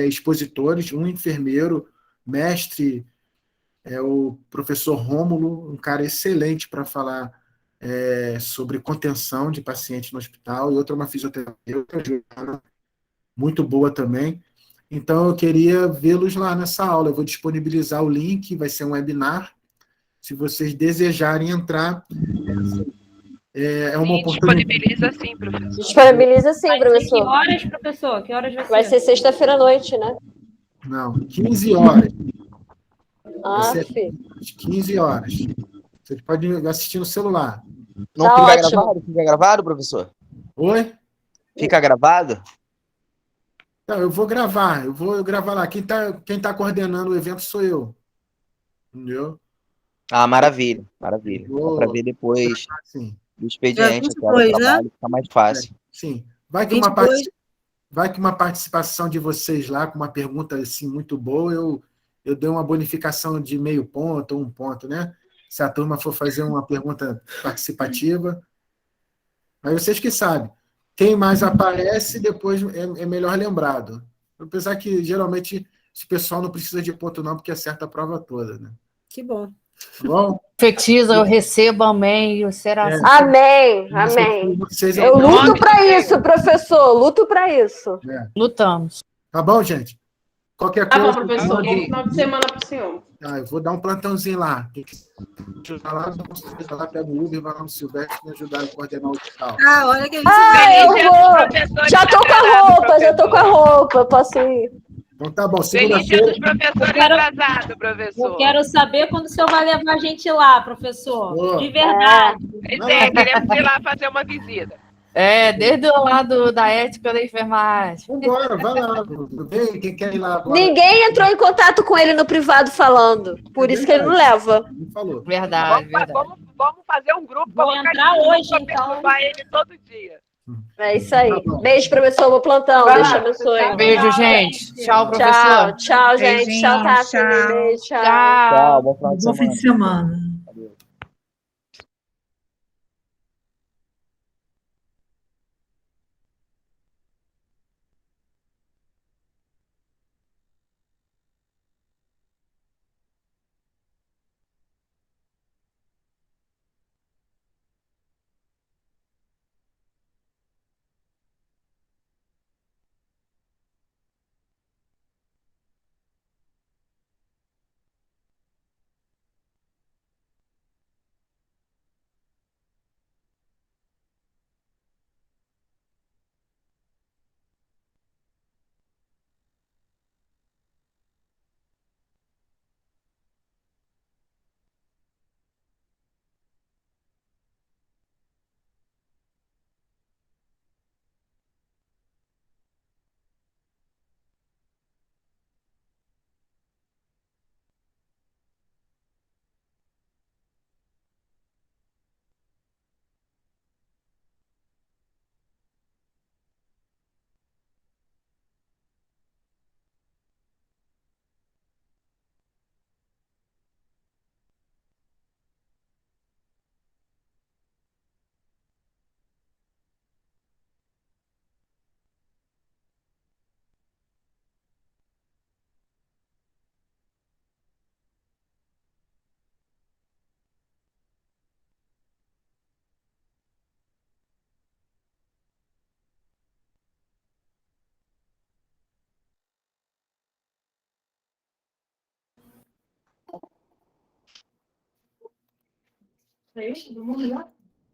expositores, um enfermeiro, mestre, o professor Rômulo, um cara excelente para falar sobre contenção de pacientes no hospital, e outra uma fisioterapeuta, Juliana, muito boa também. Então, eu queria vê-los lá nessa aula. Eu vou disponibilizar o link, vai ser um webinar. Se vocês desejarem entrar, é uma Sim, oportunidade. disponibiliza sim, professor. Disponibiliza sim, Vai ser que professor. horas, professor? Que horas vai ser? Vai ser sexta-feira à noite, né? Não, 15 horas. Vai Ah, ser filho. às 15 horas. Você pode assistir no celular. Não Tá fica ótimo. gravado? Fica gravado, professor? Oi? Fica gravado? Não, eu vou gravar lá. Quem tá coordenando o evento sou eu. Entendeu? Ah, maravilha, maravilha. Eu Dá para vou ver depois sim. do Dia expediente, aqui, a hora do 22, né? trabalho, fica mais fácil. Sim. Vai que 22. uma participação de vocês lá com uma pergunta assim muito boa, eu dei uma bonificação de meio ponto ou 1 ponto, né? Se a turma for fazer uma pergunta participativa. Mas vocês que sabem. Quem mais aparece, depois é melhor lembrado. Apesar que, geralmente, esse pessoal não precisa de ponto não, porque acerta a prova toda, né? Que bom. Tá bom? Profetiza, eu recebo, amém. E será assim. Amém, amém. Vocês Eu é o luto para isso, professor. Luto para isso. Lutamos. Tá bom, gente? Qualquer Tá coisa. bom, professor. Bom final de semana pro senhor. Eu vou dar um plantãozinho lá. Tem que ajudar lá, pega o Uber, vai lá no Silvestre me ajudar a coordenar o hospital. Ah, olha que a gente Eu Feliz dia vou. dos professores Já tô com a atrasados, roupa, já tô com a professor. roupa. Posso ir. Então tá bom, Feliz dia segunda-feira. dos professores quero- atrasados, Eu professor. quero saber quando o senhor vai levar a gente lá, professor. Boa. De verdade. Pois é, queremos ir lá fazer uma visita. Desde o lado da ética da enfermagem. Vambora, vai lá. Vem, quem quer ir lá agora? Ninguém entrou em contato com ele no privado falando. Por isso que ele não leva. Não falou. Verdade, verdade. Vamos fazer um grupo. Vou colocar entrar esse grupo hoje, pra então. perturbar ele todo dia. É isso aí. Tá bom. Beijo, professor. Bom plantão. Vai Deus te lá, abençoe. Beijo, gente. Tchau, Tchau, professor. tchau, gente. Beijinho, Tchau, Tati. tchau. Beijo, tchau. Tchau, bom final de Bom fim semana. de semana.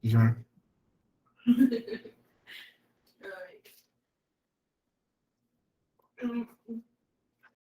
Já.